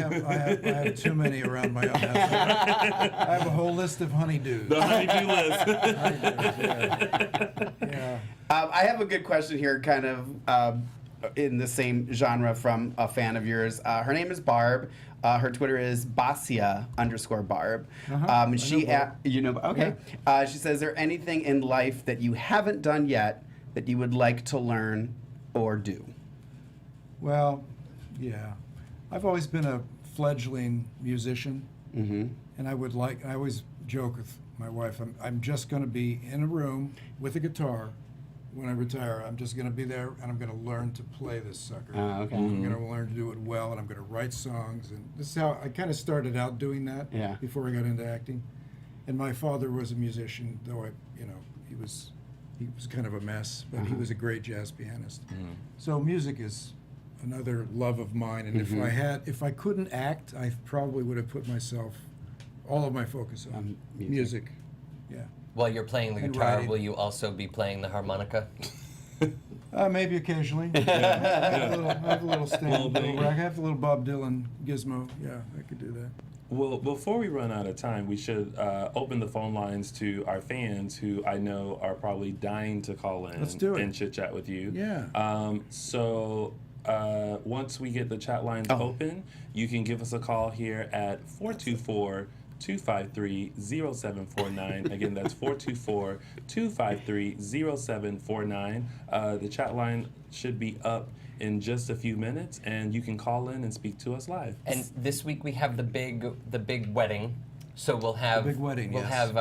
have too many around my house. I have a whole list of honeydews. The honeydew list. Yeah. I have a good question here, kind of in the same genre from a fan of yours. Her name is Barb. Her Twitter is Basia_Barb. She, you know, okay. She says, "Is there anything in life that you haven't done yet that you would like to learn or do?" Well, yeah. I've always been a fledgling musician, and I always joke with my wife, I'm just going to be in a room with a guitar. When I retire, I'm just going to be there, and I'm going to learn to play this sucker. Okay. I'm going to learn to do it well, and I'm going to write songs. And this is how I kind of started out doing that before I got into acting. And my father was a musician, though he was kind of a mess, but he was a great jazz pianist. So music is another love of mine. And if I couldn't act, I probably would have put all of my focus on music. Yeah. While you're playing the And guitar, writing. will you also be playing the harmonica? Maybe occasionally. I have a little stand. Little I have a little Bob Dylan gizmo. Yeah, I could do that. Well, before we run out of time, we should open the phone lines to our fans who I know are probably dying to call in Let's do it. and chit chat with you. Yeah. So once we get the chat lines open, you can give us a call here at 424-253-0749. Again, that's 424-253-0749. The chat line should be up in just a few minutes, and you can call in and speak to us live. And this week we have the big wedding, so we'll have big wedding, We'll yes. have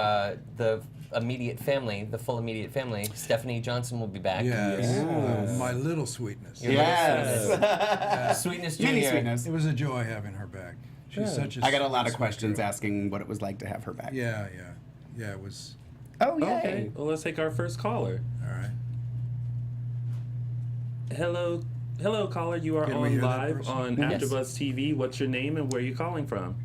the immediate family, the full immediate family. Stephanie Johnson will be back. Yes. My little sweetness. Yes. Sweetness Mini Junior. sweetness. It was a joy having her back. She's such a I got a lot of sweet questions girl. asking what it was like to have her back. Yeah. It was. Oh, yay. Okay, well, let's take our first caller. All right. Hello, caller. You are Can we on hear that live person? on Yes. AfterBuzz TV. What's your name and where are you calling from?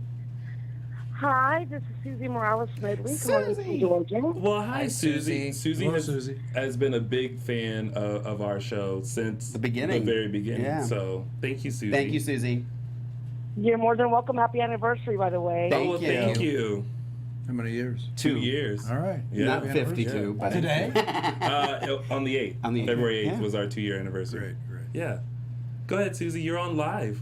Hi, this is Susie Morales Smedley calling from Georgia. Well, hi, Hi, Susie. Susie. Hello, Susie. has been a big fan of our show since The beginning. The very beginning. Yeah. So thank you, Susie. Thank you, Susie. You're more than welcome. Happy anniversary, by the way. Thank Thank you. How many years? 2 years. All right. Yeah. Not Happy 52, but Today? On the 8th. On the 8th. February 8th Yeah. was our 2-year anniversary. Great. Yeah. Go ahead, Susie. You're on live.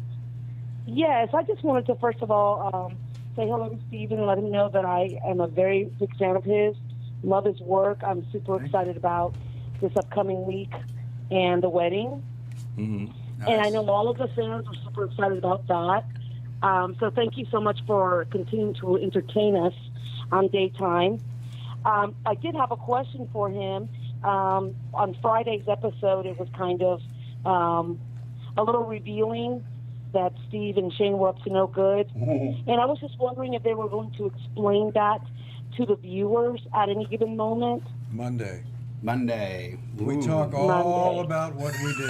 Yes, I just wanted to first of all say hello to Stephen and let him know that I am a very big fan of his. Love his work. I'm super excited about this upcoming week and the wedding. Mm-hmm. Nice. And I know all of the fans are super excited about that. So thank you so much for continuing to entertain us on daytime. I did have a question for him. On Friday's episode, it was kind of a little revealing that Steve and Shane were up to no good. And I was just wondering if they were going to explain that to the viewers at any given moment. Monday. We talk all about what we did.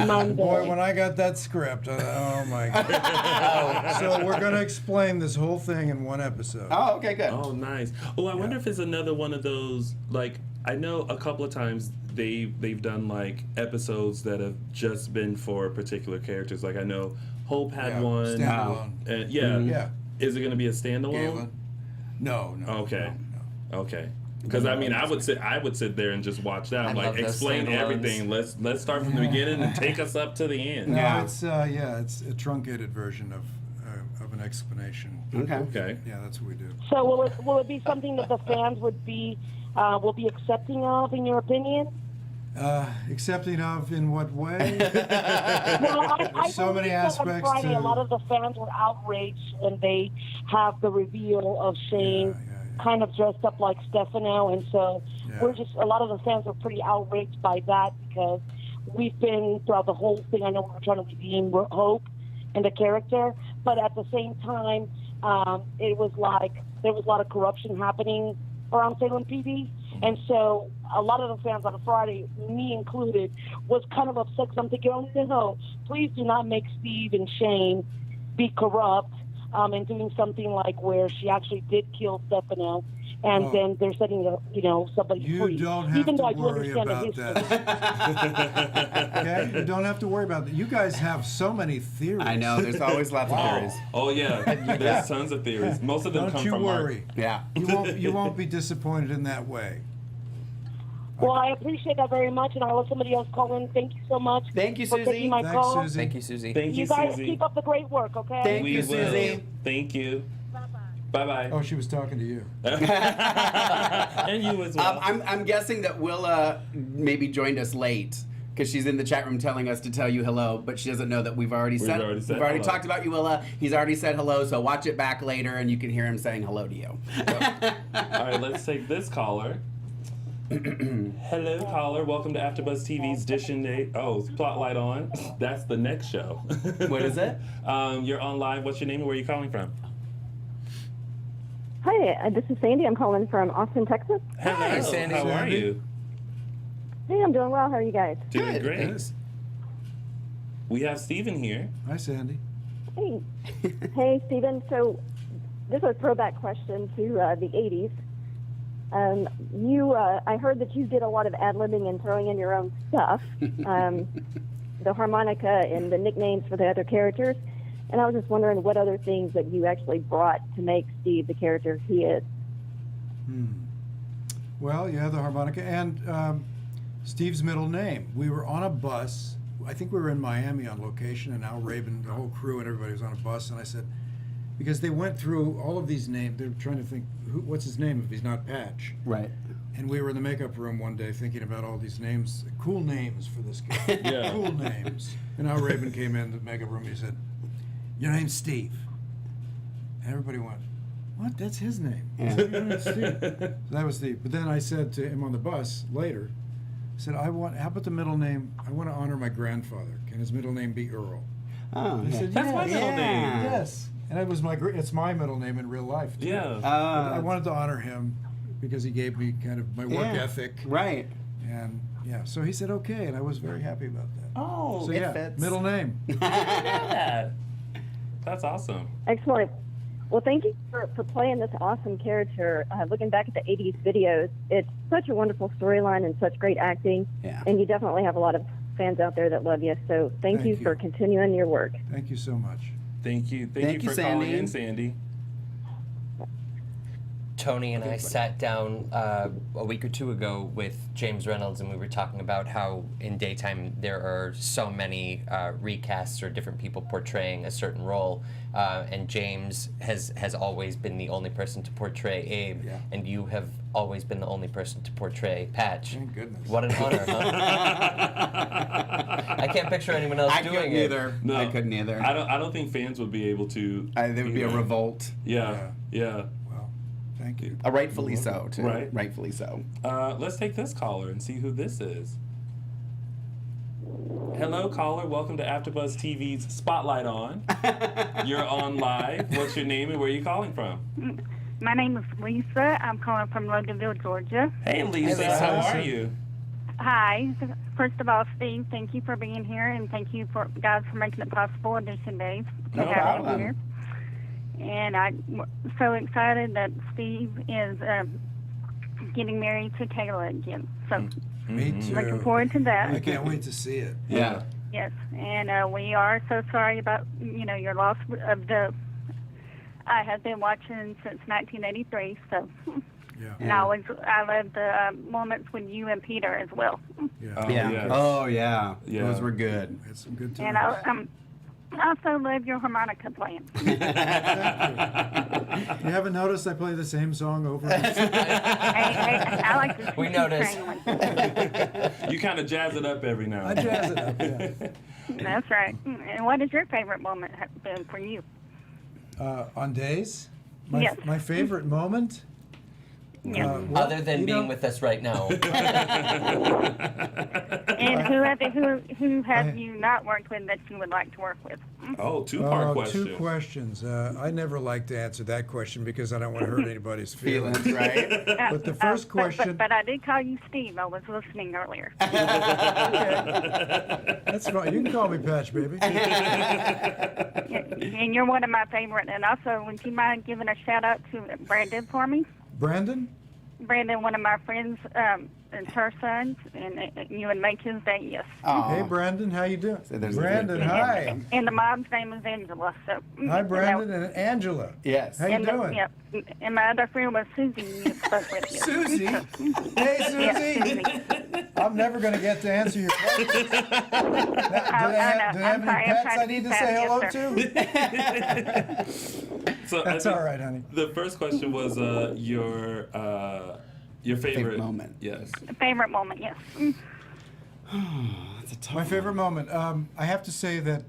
Monday. Boy, when I got that script, I thought, oh my God. So we're going to explain this whole thing in one episode. Oh, okay, good. Oh, nice. Well, I wonder if it's another one of those, like, I know a couple of times they've done, like, episodes that have just been for particular characters. Like, I know Hope had one. Standalone. And Yeah. Is it going to be a standalone? Galen? No. Okay. No. Okay. Because I mean, I would sit there and just watch that. I'm I like, love those explain standalones. everything. Let's start from the beginning and take us up to the end. No, Yeah. it's a truncated version of an explanation. Okay. Okay. Yeah, that's what we do. So will it be something that the fans will be accepting of, in your opinion? Accepting of in what way? Well, I so many believe that aspects on Friday, to- a lot of the fans were outraged when they have the reveal of Shane Yeah. kind of dressed up like Stefano, and so Yeah. a lot of the fans are pretty outraged by that because we've been throughout the whole thing. I know we were trying to redeem Hope and the character, but at the same time, it was like there was a lot of corruption happening around Salem PD. And so a lot of the fans on Friday, me included, was kind of upset because I'm thinking, oh no, please do not make Steve and Shane be corrupt and doing something like where she actually did kill Stefano, and then they're setting somebody You free. don't have Even to though I do worry understand about the history. that. Okay? You don't have to worry about that. You guys have so many theories. I know, there's always lots of theories. Oh yeah, there's tons of theories. Most of them Don't come you from worry. Yeah. You won't be disappointed in that way. Well, I appreciate that very much, and I'll let somebody else call in. Thank you so much. Thank you, for Susie. taking my Thanks, call. Susie. Thank you, Susie. Thank you, You guys Susie. keep up the great work, okay? Thank We you, will. Susie. Thank you. Bye-bye. Bye bye. Oh, she was talking to you. And you as well. I'm guessing that Willa maybe joined us late because she's in the chat room telling us to tell you hello, but she doesn't know that we've already We've already said hello. talked about you, Willa. He's already said hello, so watch it back later and you can hear him saying hello to you. All right, let's take this caller. Hello, caller. Welcome to AfterBuzz TV's Dishin Days. Oh, Spotlight on. That's the next show. What is it? You're on live. What's your name and where are you calling from? Hi, this is Sandy. I'm calling from Austin, Texas. Hello. Hi, Sandy. How are Sandy. you? Hey, I'm doing well. How are you guys? Doing Good. great. Yes. We have Stephen here. Hi, Sandy. Hey, hey, Stephen. So this is a throwback question to the '80s. I heard that you did a lot of ad-libbing and throwing in your own stuff, the harmonica and the nicknames for the other characters. And I was just wondering what other things that you actually brought to make Steve the character he is. Well, yeah, the harmonica and Steve's middle name. We were on a bus. I think we were in Miami on location, and Al Rabin, the whole crew, and everybody was on a bus. And I said, because they went through all of these names, they were trying to think, what's his name if he's not Patch? Right. And we were in the makeup room one day thinking about all these names, cool names for this guy. Yeah. Cool names. And Al Rabin came in the makeup room. He said, "Your name's Steve." And everybody went, "What? That's his name." Yeah. Your name's Steve. So that was Steve. But then I said to him on the bus later, I said, how about the middle name? I want to honor my grandfather. Can his middle name be Earl? Oh, He yeah. said, That's my middle name. Yes. And it was it's my middle name in real life, too. Yeah. I wanted to honor him because he gave me kind of my work ethic. Right. And yeah, so he said okay, and I was very happy about that. Oh, So it yeah, fits. middle name. that. That's awesome. Excellent. Well, thank you for playing this awesome character. Looking back at the 80s videos, it's such a wonderful storyline and such great acting. Yeah. And you definitely have a lot of fans out there that love you. So thank you for continuing your work. Thank you so much. Thank you. Thank you for Sandy. calling in, Sandy. Tony and I sat down a week or two ago with James Reynolds, and we were talking about how in daytime there are so many recasts or different people portraying a certain role, and James has always been the only person to portray Abe, and you have always been the only person to portray Patch. Thank goodness. What an honor, huh? I can't picture anyone else I doing couldn't it. either. No, I couldn't either. I don't think fans would be able to. There would be a revolt. Yeah. Well, thank you. Rightfully so, too. Right. Rightfully so. Let's take this caller and see who this is. Hello, caller. Welcome to AfterBuzz TV's Spotlight On. You're on live. What's your name and where are you calling from? My name is Lisa. I'm calling from Loganville, Georgia. Hey, Lisa. Hey, How Lisa. are you? Hi. First of all, Steve, thank you for being here, and thank you guys for making it possible, Dishin Days, to No have problem. you here. And I'm so excited that Steve is getting married to Taylor again. So Me too. looking forward to I that. can't wait to see it. Yeah. Yes, and we are so sorry about your loss of the. I have been watching since 1983, so. Yeah. And I love the moments with you and Peter as well. Yeah. Oh, Yeah. yes. Oh, yeah. Yeah. Those were good. Had some good And times. I also love your harmonica playing. You haven't noticed I play the same song over and over? I like to We see noticed. you trailing. You kind of jazz it up every now I and then. jazz it up, yeah. That's right. And what is your favorite moment been for you? On Days? Yes. My favorite moment? Yeah. Well, Other than you being know- with us right now. And who have you not worked with that you would like to work with? Oh, two-part question. Two questions. I never like to answer that question because I don't want to hurt anybody's feelings. Feelings, right? But the first question- But I did call you Steve. I was listening earlier. That's fine. You can call me Patch, baby. And you're one of my favorite. And also, would you mind giving a shout out to Brandon for me? Brandon? Brandon, one of my friends, and her sons, and you would make his day, yes. Aw. Hey, Brandon. How you doing? So there's a Brandon, good- hi. And the mom's name is Angela. So Hi, Brandon and Angela. Yes. How you and doing? Yep. And my other friend was Susie. You spoke with you. Susie? Hey, Yeah, Susie. Susie. I'm never going to get to answer your question. Do they have I'm sorry, any I'm pets trying I to need be to say fast, hello yes, to? So I That's think all right, honey. The first question was your favorite moment. Yes. Favorite moment, yes. That's a tough My favorite moment. I have to say that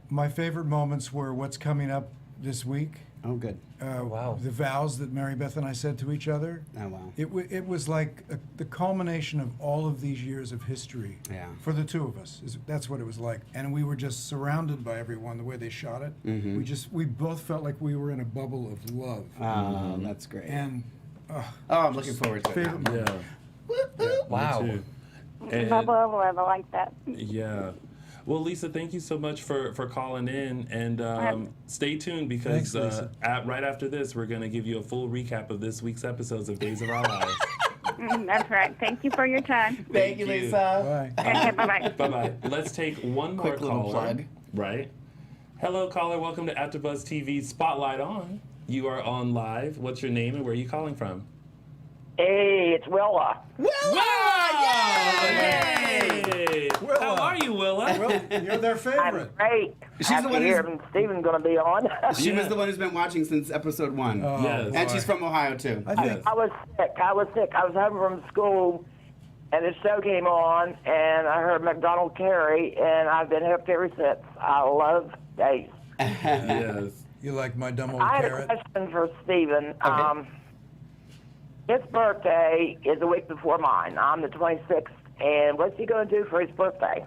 my favorite moments were what's coming up this week. Oh, good. Wow. The vows that Mary Beth and I said to each other. Oh, wow. It was like the culmination of all of these years of history. Yeah. For the two of us, that's what it was like, and we were just surrounded by everyone. The way they shot it, Mm-hmm. we both felt like we were in a bubble of love. That's great. And Oh, I'm looking forward to it. favorite now. moment. Yeah. Wow. Me too. And- Bubba love, I like that. Yeah. Well, Lisa, thank you so much for calling in, and stay tuned because Thanks, Lisa. right after this, we're going to give you a full recap of this week's episodes of Days of Our Lives. That's right. Thank you for your time. Thank you, Thank you. Lisa. Bye. Okay, bye-bye. Bye-bye. Let's take one more Quick little caller. plug. Right. Hello, caller. Welcome to AfterBuzz TV's Spotlight On. You are on live. What's your name and where are you calling from? Hey, it's Willa. Yay! Willa. How are you, Willa? Well, you're their I'm favorite. great. She's the Happy one to who's- hear Stephen's going to be on. She was Yeah. the one who's been watching since episode 1. Oh, Yes. And boy. she's from Ohio, too. I think I was sick. I was home from school, and the show came on, and I heard McDonald Carey, and I've been hooked ever since. I love Days. Yes. you like my dumb old I had a carrot. question for Stephen. His birthday is a week before mine. I'm the 26th, and what's he going to do for his birthday?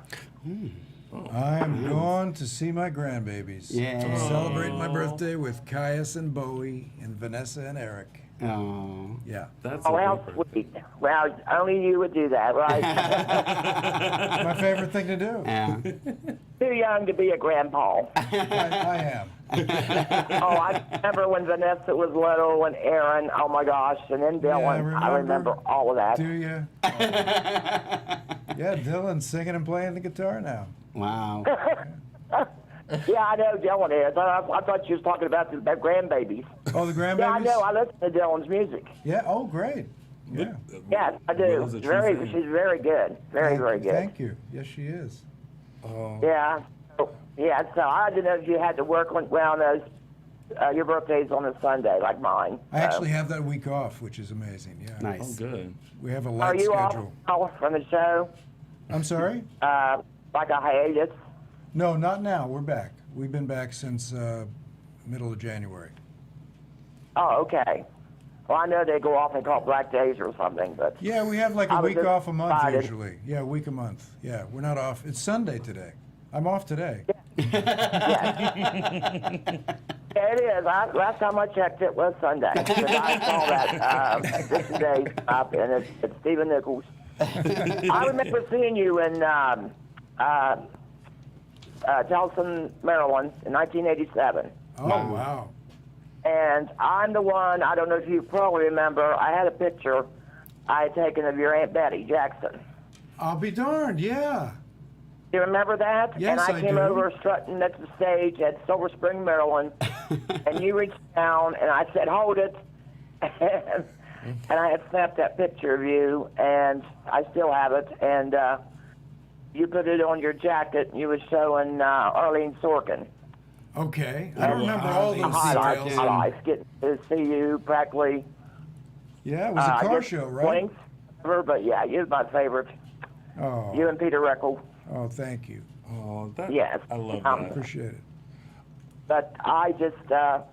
I'm going to see my grandbabies. Yeah. I'm celebrating my birthday with Caius and Bowie and Vanessa and Eric. Oh. Yeah. That's Oh, a how great birthday. sweet. Well, only you would do that, right? It's my favorite thing to do. Yeah. Too young to be a grandpa. I am. Oh, I remember when Vanessa was little and Aaron, oh my gosh, and then Dylan. I remember all of that. Do you? Yeah, Dylan's singing and playing the guitar now. Wow. Yeah, I know Dylan is. I thought you was talking about the grandbabies. Oh, the grandbabies? Yeah, I know. I listen to Dylan's music. Yeah. Oh, great. Yeah. Yes, I do. Willow's a true fan. She's very good. Very good. Thank you. Yes, she is. Yeah. Yeah, so I didn't know if you had to work on, well, those, your birthday's on a Sunday, like mine. I actually have that week off, which is amazing. Yeah. Nice. Oh, good. We have a Are light you schedule. off from the show? I'm sorry? Like a hiatus? No, not now. We're back. We've been back since middle of January. Oh, okay. Well, I know they go off and call Black Days or something, but... Yeah, we have like I a was week just off a month excited. usually. Yeah, a week a month. Yeah, we're not off. It's Sunday today. I'm off today. Yeah, it is. Last time I checked, it was Sunday. 'Cause I saw that Dishin Days up, and it's Stephen Nichols. I remember seeing you in Towson, Maryland, in 1987. Oh, wow. And I'm the one, I don't know if you probably remember, I had a picture I had taken of your Aunt Betty Jackson. I'll be darned, yeah. Do you remember that? Yes, and I I came do. over strutting at the stage at Silver Spring, Maryland, and you reached down, and I said, hold it. And I had snapped that picture of you, and I still have it. And you put it on your jacket, and you were showing Arlene Sorkin. Okay. I don't remember all those Highlights, details. highlights, getting to see you practically. Yeah, it was a car just show, right? But yeah, you're my favorite. Oh, You and Peter Reckle. oh, thank you. Oh, that, Yes. I love that. Appreciate it. But I just got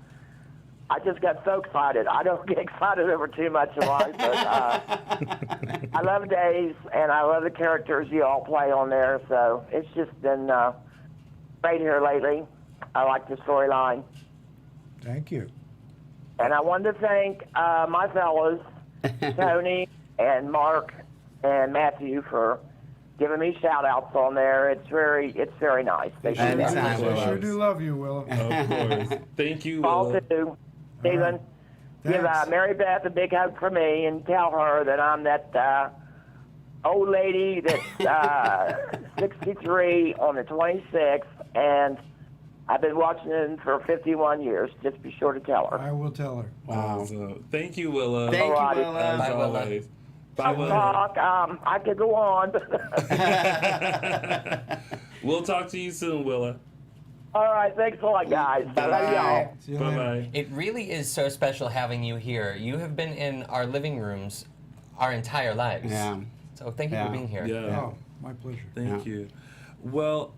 so excited. I don't get excited over too much in life, but I love Days, and I love the characters you all play on there. So it's just been great here lately. I like the storyline. Thank you. And I wanted to thank my fellows, Tony and Mark and Matthew, for giving me shout-outs on there. It's very nice. They do Anytime, that. I Willow. sure do love you, Willow. Of course. Thank you, Paul, Willow. too. Stephen, give Thanks. Mary Beth a big hug for me and tell her that I'm that old lady that's 63 on the 26th, and I've been watching it for 51 years. Just be sure to tell her. I will tell her. Wow. So, thank you, Willow. Thank you, Alrighty. Willow. As Bye, Willow. always. Bye, Willow. Talk. I could go on. We'll talk to you soon, Willow. All right. Thanks a lot, guys. I love y'all. See you later. Bye-bye. It really is so special having you here. You have been in our living rooms our entire lives. Yeah. So thank you Yeah. for being here. Yeah. Oh, my pleasure. Thank Yeah. you. Well,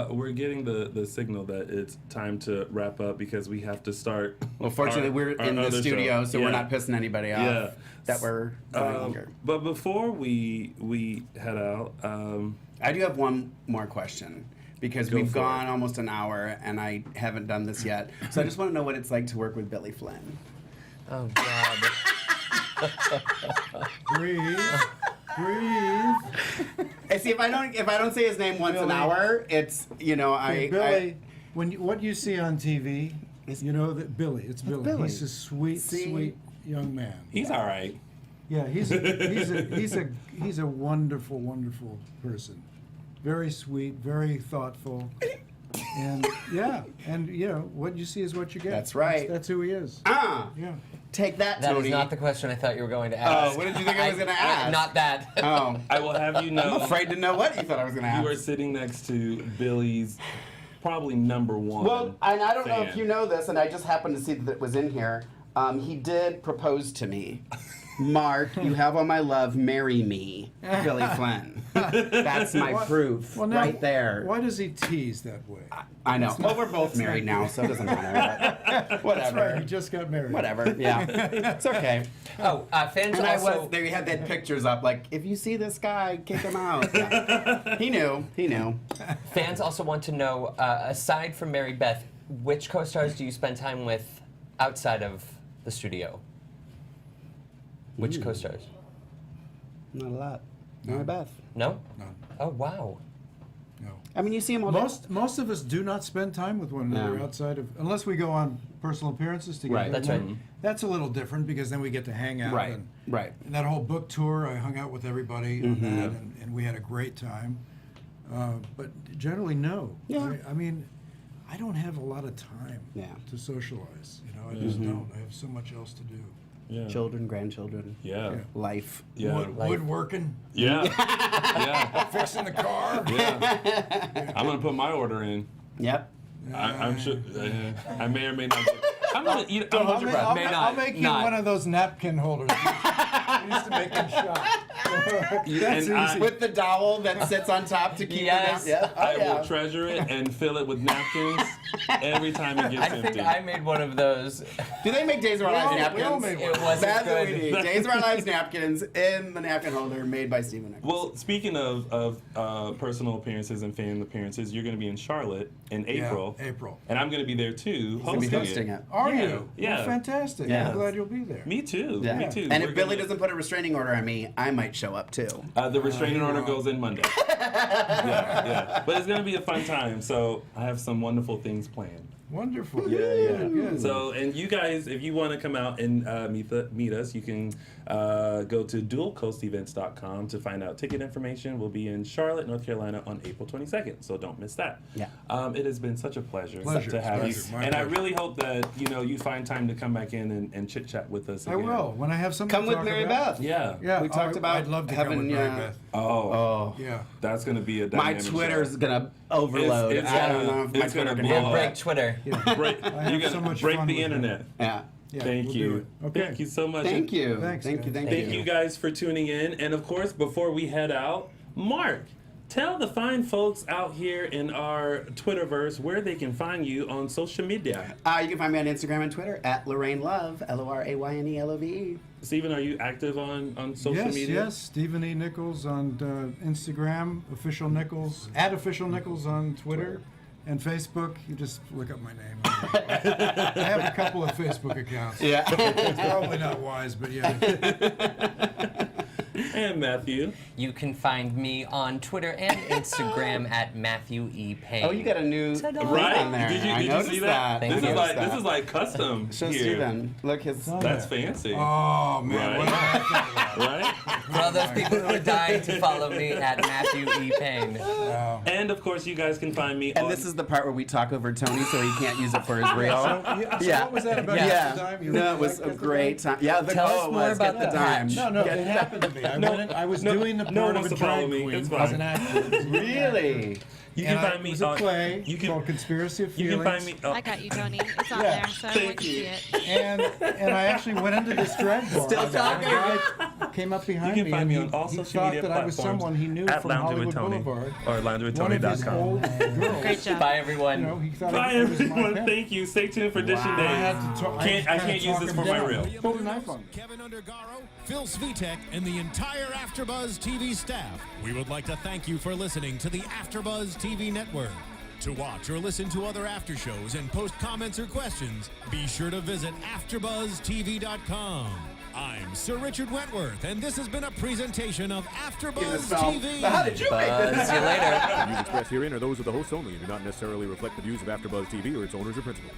we're getting the signal that it's time to wrap up because we have to start. Well, fortunately, our- we're our in the other studio, show. so Yeah. we're not pissing anybody off Yeah. that we're going longer. But before we head out, I do have one more question because Go we've for gone it. almost an hour and I haven't done this yet. So I just want to know what it's like to work with Billy Flynn. Oh God. Breathe. Breathe. And see, if I don't say his name once an Billy. hour, it's Billy, what you see on TV, you know that Billy. It's Billy. Billy. He's a sweet, See? sweet young man. he's all right. Yeah, he's a wonderful, wonderful person. Very sweet, very thoughtful, and what you see is what you get. That's right. That's who he is. Yeah. Take that, That Tony. is not the question I thought you were going to ask. what did you think I was gonna ask? Not that. Oh, I will have you know. I'm afraid to know what you thought I was going to ask. You are sitting next to Billy's probably number one. Well, and I don't know if fan. you know this, and I just happened to see that it was in here. He did propose to me. Mark, you have all my love, marry me, Billy Flynn. That's my proof Well, now, right there. Why does he tease that way? I know. Well, we're both married now, so it doesn't matter. But whatever. That's right. He just got married. Whatever. Yeah. It's okay. Oh, fans And I also. was, they had that pictures up, like, if you see this guy, kick him out. Yeah. He knew. Fans also want to know, aside from Mary Beth, which co-stars do you spend time with outside of the studio? Which co-stars? Not a lot. Mary Beth. No? None. Oh, wow. No. I mean, you see him all day. Most of us do not spend time with one another No. outside of, unless we go on personal appearances together. Right. That's right. That's a little different because then we get to hang out. Right. And, Right. and that whole book tour, I hung out with everybody on that, and we had a great time. But generally, no. Yeah. I mean, I don't have a lot of time to socialize. You know, I just don't. I have so much else to do. Yeah. Children, grandchildren. Yeah. Life. Yeah. Woodworking. Yeah. Yeah. Fixing the car. Yeah. I'm gonna put my order in. Yep. I'm sure. I may or may not. I'm gonna eat. I'm hold your breath. I'll make you one of those napkin holders. I used to make them shop. That's easy. With the dowel that sits on top to keep it out. Yeah. I will treasure it and fill it with napkins every time it gets empty. I think I made one of those. Do they make Days of Our Lives napkins? We all made one. It wasn't That's good. what we need. Days of Our Lives napkins in the napkin holder made by Stephen Nichols. Well, speaking of personal appearances and fan appearances, you're going to be in Charlotte in April. Yeah, April. And I'm going to be there too, hosting it. Are you? Yeah. Well, fantastic. Yeah. I'm glad you'll be there. Me too. Yeah. Me too. And We're if Billy gonna- doesn't put a restraining order on me, I might show up too. The restraining order goes in Monday. yeah. But it's going to be a fun time. So I have some wonderful things planned. Wonderful. Yeah. Good. So, and you guys, if you want to come out and meet us, you can go to dualcoastevents.com to find out ticket information. We'll be in Charlotte, North Carolina on April 22nd, so don't miss that. Yeah. It has been such a pleasure to have you. My And I pleasure. really hope that, you find time to come back in and chit-chat with us I again. will. When I have something Come to with talk Mary about. Beth. Yeah. Yeah. We talked about I'd love to having come with Mary Beth. Oh. Yeah. That's going to be a My dynamic Twitter's show. gonna overload. It's I don't know if my it's gonna Twitter can blow handle up. Break it. Twitter. Break, have you're so going to much break fun the with it. internet. Yeah. Yeah, Thank we'll you. do it. Okay. Thank you so much. Thank you. Thanks, Thank you. guys. Thank Thank you. you guys for tuning in. And of course, before we head out, Mark, tell the fine folks out here in our Twitterverse where they can find you on social media. You can find me on Instagram and Twitter at Lorraine Love, LORAYNELOVE. Stephen, are you active on social media? Yes, Stephen E. Nichols on Instagram, Official Nichols, @Official Nichols on Twitter, and Facebook. You just look up my name. I have a couple of Facebook accounts. Yeah. It's probably not wise, but yeah. And Matthew. You can find me on Twitter and Instagram at Matthew E. Paine. Oh, you got a new thing Right? on there. Did I you noticed see that? Thank This you. is like this is like custom Show here. Steven. Look, his. That's fancy. Oh, man. Right. What did I think about? Right? For all those people who are dying to follow me at Matthew E. Paine. Wow. And of course, you guys can find me And on this is the part where we talk over Tony so he can't use it for his reel. So what was that about Yeah. the time? You No, really it was liked a Get the great Dime? time. Yeah, Tell us more about Get the the Dime. patch. No, Get it the- happened to me. I was doing the no one part of wants a to follow drag me. queen It's as fine. an actor. Really? You And can find me it was a on play you can called Conspiracy of you Feelings. can find me I got you, Tony. It's on Yeah. there, so I Thank want you to you. see it. And I actually went into this drag bar. Still talking. And a guy came up behind You me can find and me he, on all he social thought media that I was platforms someone he knew at from Lounging Hollywood with Tony Boulevard. or One of his loungingwithtony.com. old girls. Great job. Bye, everyone. You know, he thought Bye it was my everyone. pen. Thank you. Stay tuned for Dishin I Days. had to talk. I can't use this for my reel. Pulled a knife on me. Kevin Undergaro, Phil Svitek, and the entire AfterBuzz TV staff, we would like to thank you for listening to the AfterBuzz TV network. To watch or listen to other after shows and post comments or questions, be sure to visit AfterBuzzTV.com. I'm Sir Richard Wentworth, and this has been a presentation of AfterBuzz TV. How did you make this? See you later. The views expressed herein are those of the hosts only and do not necessarily reflect the views of AfterBuzz TV or its owners or principals.